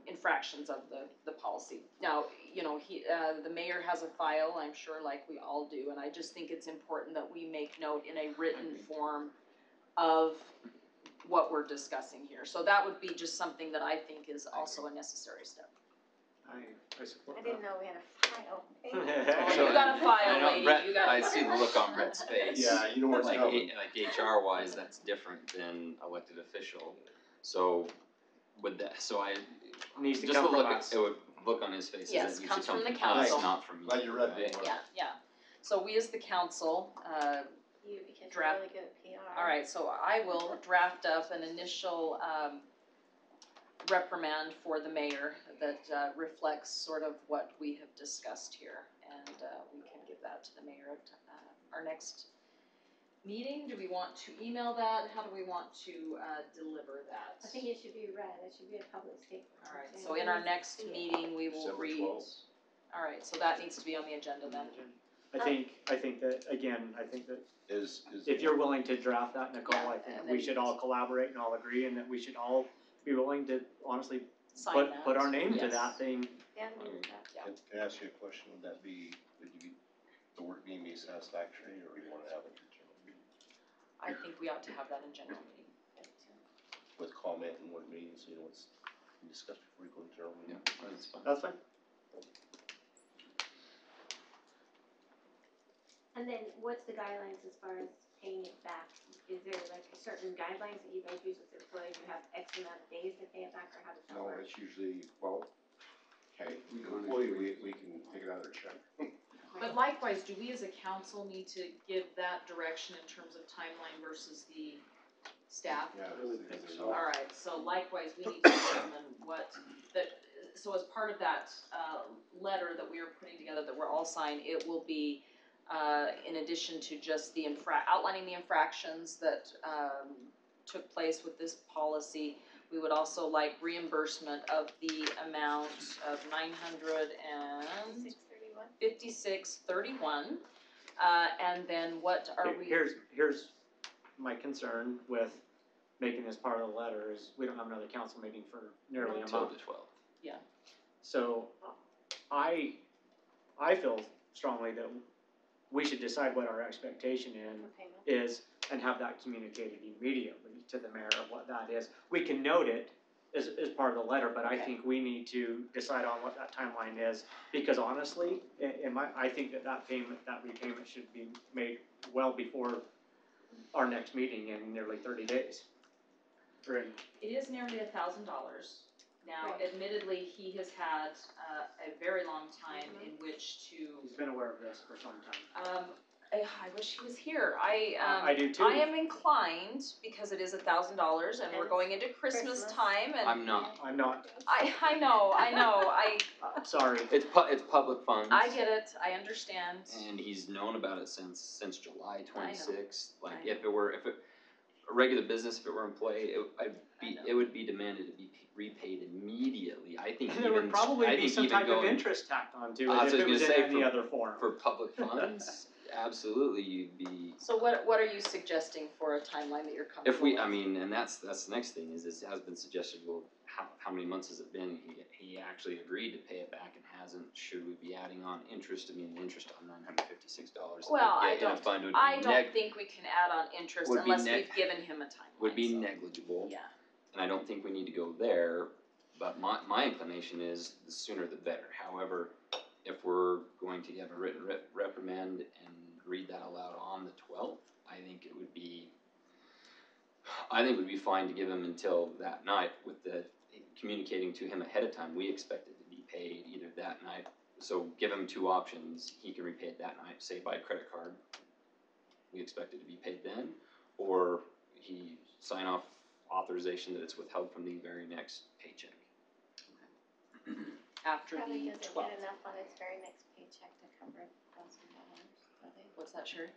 infractions of the policy. Now, the mayor has a file, I'm sure, like we all do, and I just think it's important that we make note in a written form of what we're discussing here. So that would be just something that I think is also a necessary step. I support I that. didn't know we had a file. Oh, you got a file, I know, lady, Brett, you got a I file. see the look on Brett's face. Yeah, you know what's Like, coming. like HR wise, that's different than elected official. So, would that, so I, Needs to just come the from look, us. it would look on his face, is Yes, it needs to comes come from the from us, council. not from you. Glad you read right? that. Yeah. So we as the council, You, because you're Draft. really good at PR. all right, so I will draft up an initial, reprimand for the mayor that, reflects sort of what we have discussed here. And, we can give that to the mayor at, our next meeting. Do we want to email that? How do we want to, deliver that? I think it should be read, it should be a public statement. All right, And so in our we next see it. meeting, we will December read. 12th. All right, so that needs to be on the agenda then. I think that, again, Is. if you're willing to draft that, Nicole, Yeah, I think and we then- should all collaborate and all agree, and that we should all be willing to honestly Sign that. put our name to Yes. that thing. Yeah, we do that. Yeah. Can I ask you a question, would that be, the work being be satisfactory, or you wanna have it I think we ought to have that in general meeting. with comment in one meeting, so you know what's discussed before you go to general Yeah, meeting? that's fine. That's fine. And then what's the guidelines as far as paying it back? Is there like certain guidelines that you guys use with employees? You have X amount of days to pay it back, or how does that No, work? it's usually, well, okay, employee, we can take it out of their check. But likewise, do we as a council need to give that direction in terms of timeline versus the staff? Yeah, I would think so. Alright, so likewise, we need to determine so as part of that, letter that we are putting together, that we're all signed, it will be, in addition to just the outlining the infractions that, took place with this policy, we would also like reimbursement of the amount of $956.31. And then what are we? Here's my concern with making this part of the letter is we don't have another council meeting for nearly a Until month. the 12th. So I feel strongly that we should decide what our expectation is and have that communicated immediately to the mayor of what that is. We can note it as part of the letter, but I Okay. think we need to decide on what that timeline is. Because honestly, I think that repayment should be made well before our next meeting in nearly 30 days. It is nearly $1,000, Now, Right. admittedly, he has had, a very long time in which to, He's been aware of this for some time. I wish he was here. I I do too. I am inclined, because it is $1,000 and we're going into Christmas Christmas. time and. I'm not. I'm not, I know, sorry. It's public funds. I get it, I understand. And he's known about it since July I know. 26th. Like, I if a regular business, if it were in play, it would be demanded to be repaid immediately. I think There would probably be some type of interest tacked onto I it was if it was in gonna say any other form. for public funds, absolutely, you'd be. So what are you suggesting for a timeline that you're comfortable If we, with? I mean, and that's the next thing is it has been suggested. Well, how many months has it been? He actually agreed to pay it back and hasn't. Should we be adding on interest? I mean, the interest on $956. Well, I don't think we can add on interest would be unless neg- we've given him a timeline. would be so, negligible. Yeah. And I don't think we need to go there, but my inclination is the sooner the better. However, if we're going to have a written reprimand and read that aloud on the 12th, I think it would be fine to give him until that night with the communicating to him ahead of time. We expect it to be paid either that night. So give him two options. He can repay it that night, say by credit card. We expect it to be paid then, or he sign off authorization that it's withheld from the very next paycheck. After Probably the doesn't 12th. get enough on his very next paycheck to cover $1,000. What's that, Sherry?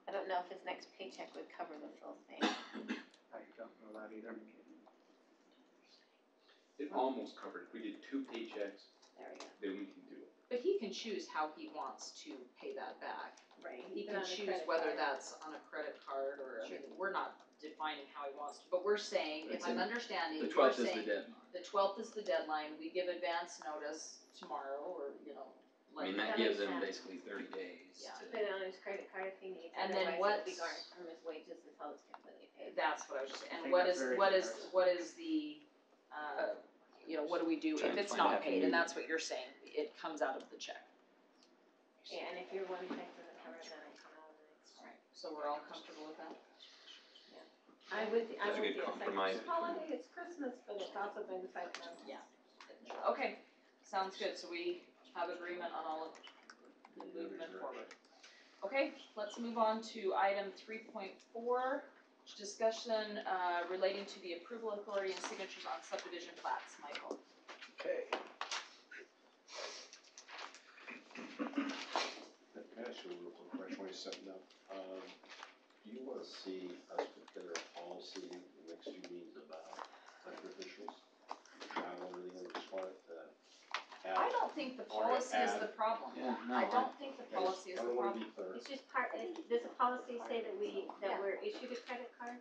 I don't know if his next paycheck would cover the full thing. I don't know that either. It almost covered, if we did 2 paychecks, There we go. then we can do it. But he can choose how he wants to pay that back. Right. He Put can on a choose credit whether card. that's on a credit card or, I mean, we're not defining how he wants to, but we're saying, if It's I'm in- understanding, The we're 12th is the saying, deadline. the 12th is the deadline, we give advance notice tomorrow, or, you know, I mean, like, that That gives makes him sense. basically 30 days Yeah. to. Put it on his credit card if he needs, And then otherwise it'll be what's- garnished from his wages until it's completely paid. that's what I was just saying, I and think what that's is, very what is, generous. what is the, you know, what do we do Try if and it's find a not happy paid, and medium. that's what you're saying, it comes out of the check. Yeah, and if your one check doesn't cover it, then it'll come out of the next check. Alright, so we're all comfortable with that? I'm with That's a good you, it's like, compromise. it's holiday, it's Christmas, but it's also been 5 months. Yeah. Okay, sounds good, so we have agreement on all of the movement forward. Okay, let's move on to item 3.4, discussion, relating to the approval authority and signatures on subdivision plats, Michael. Okay. Can I ask you a real quick question, when you set it up? Do you wanna see us put together a policy in the next few meetings about elected officials? Travel, everything, we just want it to have. I don't think the or policy is add- the problem. Yeah, no, I don't think the policy is I the don't wanna problem. be clear. It's just part, does the policy say that we're issued a credit card?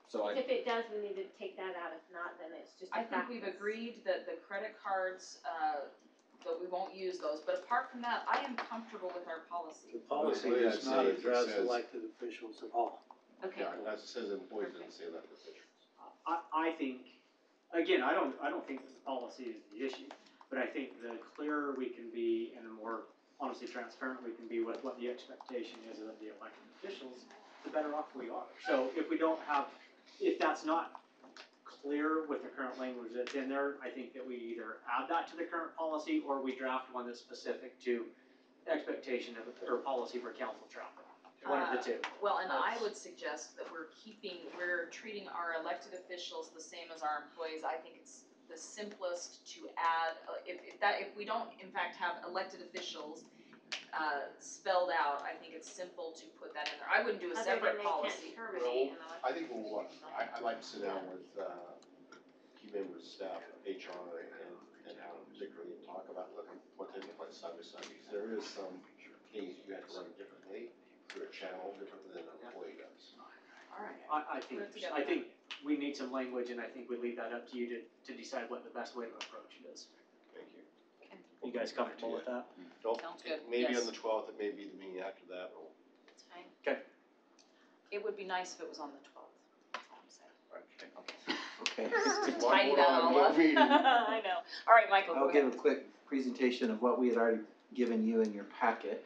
So If it does, we need to take that out, if not, then it's just a I think we've practice. agreed that the credit cards, that we won't use those, but apart from that, I am comfortable with our policy. The policy The way does I'd not say it, it address says- elected officials at all. Okay, Yeah, that says employees, doesn't say elected officials. I think, again, I don't think that the policy is the issue, but I think the clearer we can be and the more honestly transparent we can be with what the expectation is of the elected officials, the better off we are. So if we don't have, if that's not clear with the current language that's in there, I think that we either add that to the current policy or we draft one that's specific to expectation of, or policy for council traffic. One of the two. well, and I would suggest that we're treating our elected officials the same as our employees. I think it's the simplest to add, if we don't in fact have elected officials, spelled out, I think it's simple to put that in there. I wouldn't do a separate policy. Other than they can't terminate an I elected think we'll, official. I'd like to sit down with, key members, staff, HR, and Alan particularly, and talk about, look, what takes place side by side, because there is some things you have to run differently, through a channel differently than an employee does. Alright. I Put it together. think we need some language and I think we leave that up to you to decide what the best way to approach it is. Thank you. You guys comfortable with that? Don't, Sounds good, maybe yes. on the 12th, it may be the meeting after that, or, It's fine. Okay. It would be nice if it was on the 12th, that's all I'm saying. okay. Okay. Okay. Just to One tidy more that on all one up. meeting. I know. Alright, Michael, go I'll give ahead. a quick presentation of what we had already given you in your packet.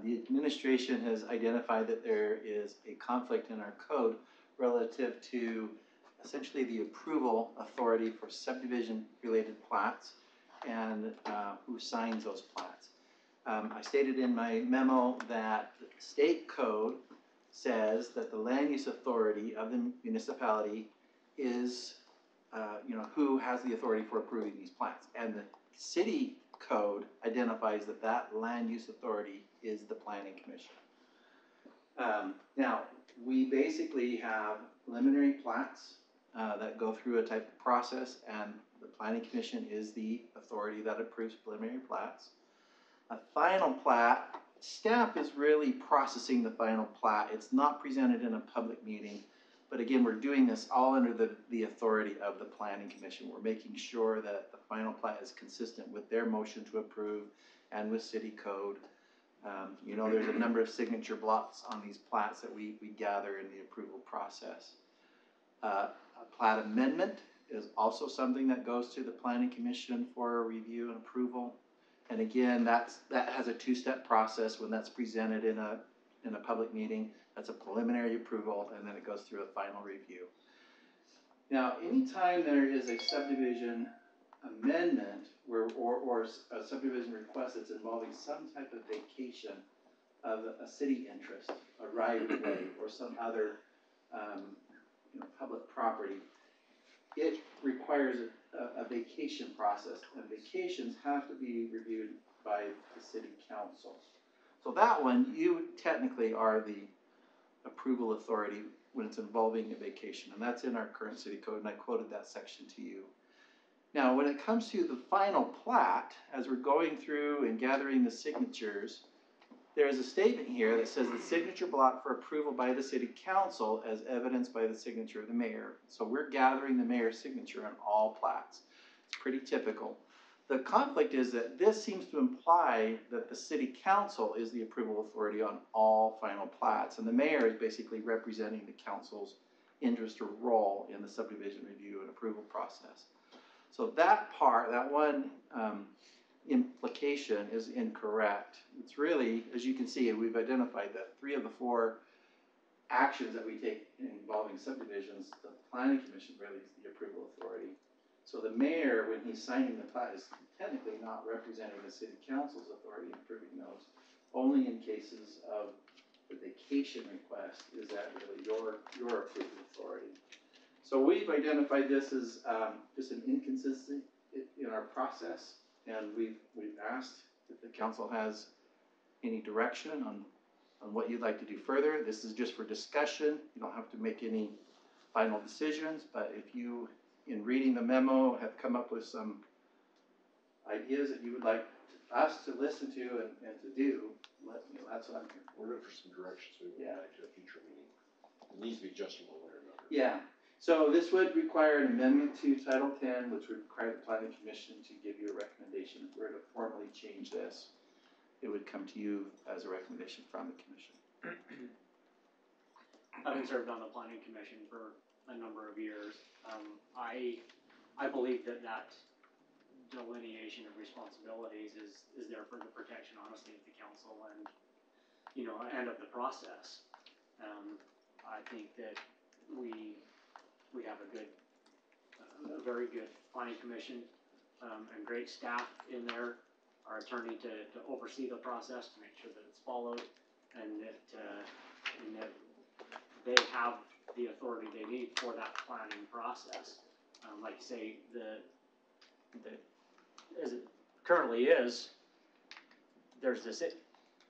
The administration has identified that there is a conflict in our code relative to essentially the approval authority for subdivision-related plats and who signs those plats. I stated in my memo that the state code says that the land use authority of the municipality is, who has the authority for approving these plats. And the city code identifies that that land use authority is the planning commission. Now, we basically have preliminary plats that go through a type of process, and the planning commission is the authority that approves preliminary plats. A final plat, staff is really processing the final plat. It's not presented in a public meeting, but again, we're doing this all under the authority of the planning commission. We're making sure that the final plat is consistent with their motion to approve and with city code. There's a number of signature blocks on these plats that we gather in the approval process. A plat amendment is also something that goes to the planning commission for review and approval. And again, that has a two-step process. When that's presented in a public meeting, that's a preliminary approval, and then it goes through a final review. Now, anytime there is a subdivision amendment or a subdivision request that's involving some type of vacation of a city interest, a right-of-way, or some other public property, it requires a vacation process, and vacations have to be reviewed by the city council. So that one, you technically are the approval authority when it's involving a vacation, and that's in our current city code, and I quoted that section to you. Now, when it comes to the final plat, as we're going through and gathering the signatures, there is a statement here that says the signature block for approval by the city council as evidenced by the signature of the mayor. So we're gathering the mayor's signature on all plats. It's pretty typical. The conflict is that this seems to imply that the city council is the approval authority on all final plats, and the mayor is basically representing the council's interest or role in the subdivision review and approval process. So that part, that one implication is incorrect. It's really, as you can see, we've identified that 3 of the 4 actions that we take involving subdivisions, the planning commission really is the approval authority. So the mayor, when he's signing the plat, is technically not representing the city council's authority in approving those. Only in cases of the vacation request is that really your approval authority. So we've identified this as just an inconsistency in our process, and we've asked if the council has any direction on what you'd like to do further. This is just for discussion. You don't have to make any final decisions, but if you, in reading the memo, have come up with some ideas that you would like us to listen to and to do, let me know. That's what I'm here for. We're looking for some direction, so we can go back to a future meeting. It needs to be adjustable one way or another. Yeah. So this would require an amendment to Title 10, which would require the Planning Commission to give you a recommendation. If we were to formally change this, it would come to you as a recommendation from the commission. Having served on the planning commission for a number of years, I believe that delineation of responsibilities is there for the protection, honestly, of the council and, and of the process. I think that we have a very good planning commission, and great staff in there, our attorney to oversee the process, to make sure that it's followed, and that they have the authority they need for that planning process. Like you say, as it currently is,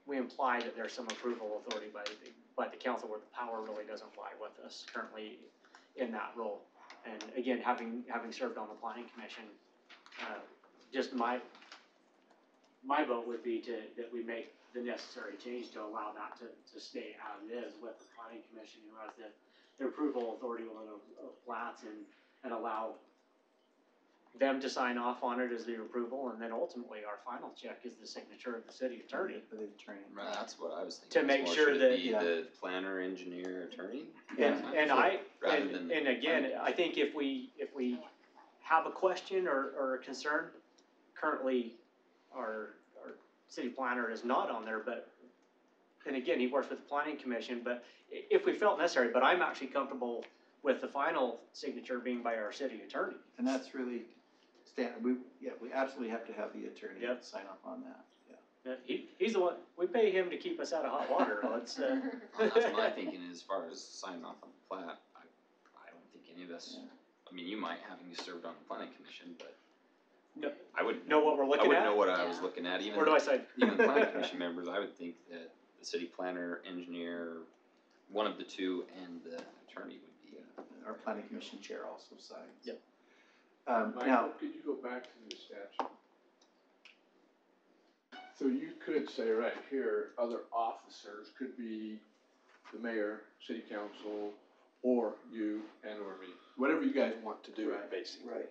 we imply that there's some approval authority by the council, where the power really doesn't lie with us currently in that role. And again, having served on the planning commission, just my vote would be that we make the necessary change to allow that to stay as is, with the planning commission, who has the approval authority over of plats, and allow them to sign off on it as the approval, and then ultimately our final check is the signature of the city attorney. For the attorney. Right, that's what I was thinking. To make More, sure should that- it be the planner, engineer, attorney? And again, I think if we have a question or a concern, currently our city planner is not on there, and again, he works with the planning commission, but if we felt necessary, but I'm actually comfortable with the final signature being by our city attorney. And that's really we absolutely have to have the attorney Yep. sign off on that, yeah. He's the one, we pay him to keep us out of hot water, let's, Well, that's my thinking as far as signing off on the plat. I don't think any of us, I mean, you might, having served on the planning commission, but No. I wouldn't know what we're I looking wouldn't at. know what I was looking at, even Where do I sign? even the planning commission members. I would think that the city planner, engineer, one of the two, and the attorney would be. Our planning commission chair also signs. Yep. Now, Michael, could you go back to the statute? So you could say right here, other officers could be the mayor, city council, or you and or me, whatever you guys want to do, Right, basically. right.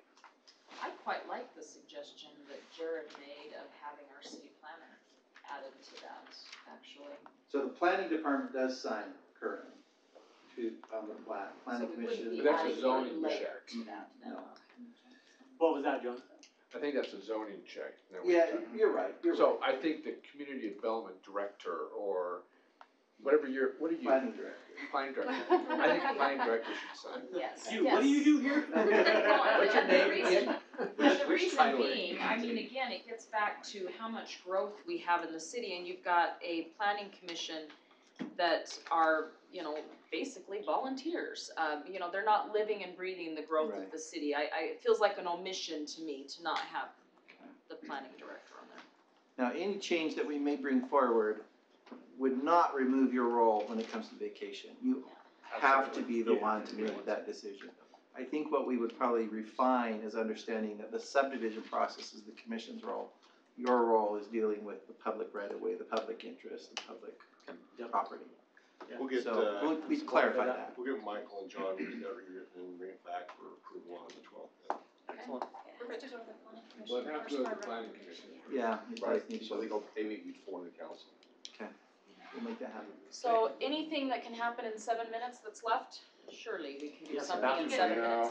I quite like the suggestion that Jared made of having our city planner added to that, actually. So the planning department does sign currently on the plat, planning So we wouldn't commission. be But that's a adding zoning any layer check. to that, no. What was that, John? I think that's a zoning check. Yeah, you're right, you're right. So I think the community development director or whatever what are you? Planning director. Planning director. I think the planning director should sign. Yes. What do you do here? What's your And name the reason, again? and the Which reason title are you being, I mean, again, it gets back to how much growth we have in the city, and you've got a planning commission that are, you know, basically volunteers. You know, they're not living and breathing the growth Right. of the city. It feels like an omission to me to not have the planning director on there. Now, any change that we may bring forward would not remove your role when it comes to vacation. You have to be the one to make that decision. I think what we would probably refine is understanding that the subdivision process is the commission's role. Your role is dealing with the public right of way, the public interest, the public property. We'll get, So we clarify that. we'll get Michael and John, read that rewritten and bring it back for approval on the 12th. Excellent. Well, it has to go to the planning commission. Yeah, it does need to So go. they go maybe before the council. We'll make that happen. So anything that can happen in 7 minutes that's left, surely we can do Yes, something in about 7 to. minutes.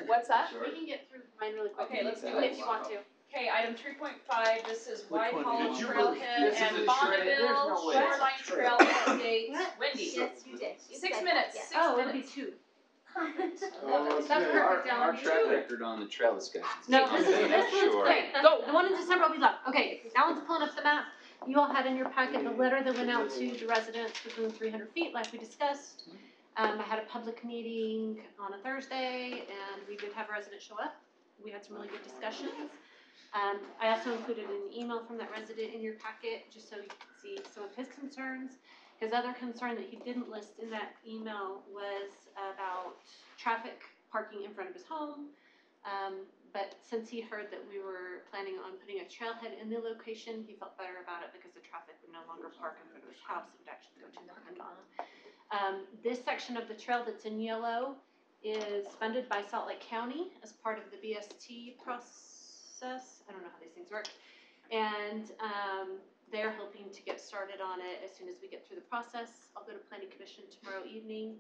What's that? We can get through mine really quick. Okay, let's do If it. you want to. Okay, item 3.5, this is White one Hollow did you Trailhead This is and a Bonneville trail. There's no way it's a Shoreline trail. Trail update. What? Wendy, Yes, you did. You 6 said minutes, that, 6 yes. Oh, it'll be minutes. 2. Oh, That's okay. perfect, Our Ellen. track record on the trail discussions. No, this one's, Sure. okay, go, the one in December will be left. Okay, Alan's pulling up the map. You all had in your packet the letter that went out to the residents within 300 feet, like we discussed. I had a public meeting on a Thursday, and we did have residents show up. We had some really good discussions. I also included an email from that resident in your packet, just so you can see some of his concerns. His other concern that he didn't list in that email was about traffic parking in front of his home. But since he heard that we were planning on putting a trailhead in the location, he felt better about it because the traffic would no longer park in front of his house, it would actually go to the PennDOT. This section of the trail that's in yellow is funded by Salt Lake County as part of the BST process. I don't know how these things work. And they're hoping to get started on it as soon as we get through the process. I'll go to Planning Commission tomorrow evening,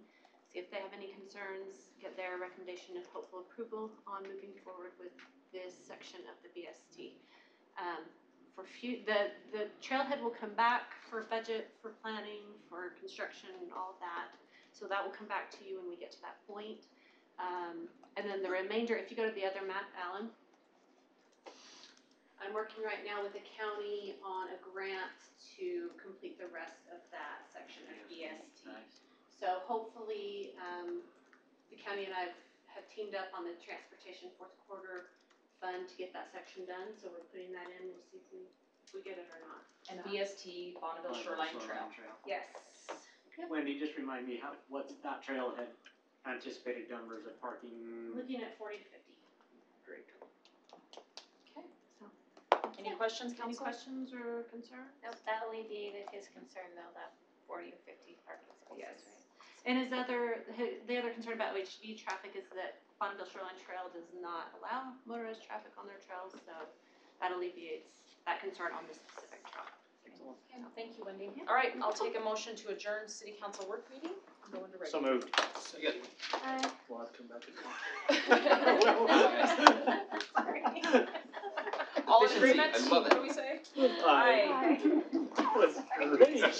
see if they have any concerns, get their recommendation and hopeful approval on moving forward with this section of the BST. The trailhead will come back for budget, for planning, for construction, and all of that. So that will come back to you when we get to that point. And then the remainder, if you go to the other map, Alan, I'm working right now with the county on a grant to complete the rest of that section of BST. So hopefully, the county and I have teamed up on the transportation fourth quarter fund to get that section done, so we're putting that in, we'll see if we get it or not. And BST, Bonneville Shoreline Trail. Yes. Wendy, just remind me, what's that trailhead anticipated numbers of parking? Looking at 40 to 50. Great. Okay. So. Any questions, Any council? questions or concerns? Nope, that alleviated his concern though, that 40 or 50 parking spaces, Yes. right? And the other concern about OHV traffic is that Bonneville Shoreline Trail does not allow motorized traffic on their trails, so that alleviates that concern on this specific trail. Okay, thank you, Wendy. All right, I'll take a motion to adjourn city council work meeting. Go into So regular. moved. We'll have to come back. Sorry. All in Efficiency, agreement? I love it. What do we say? Aye. Aye. That was great.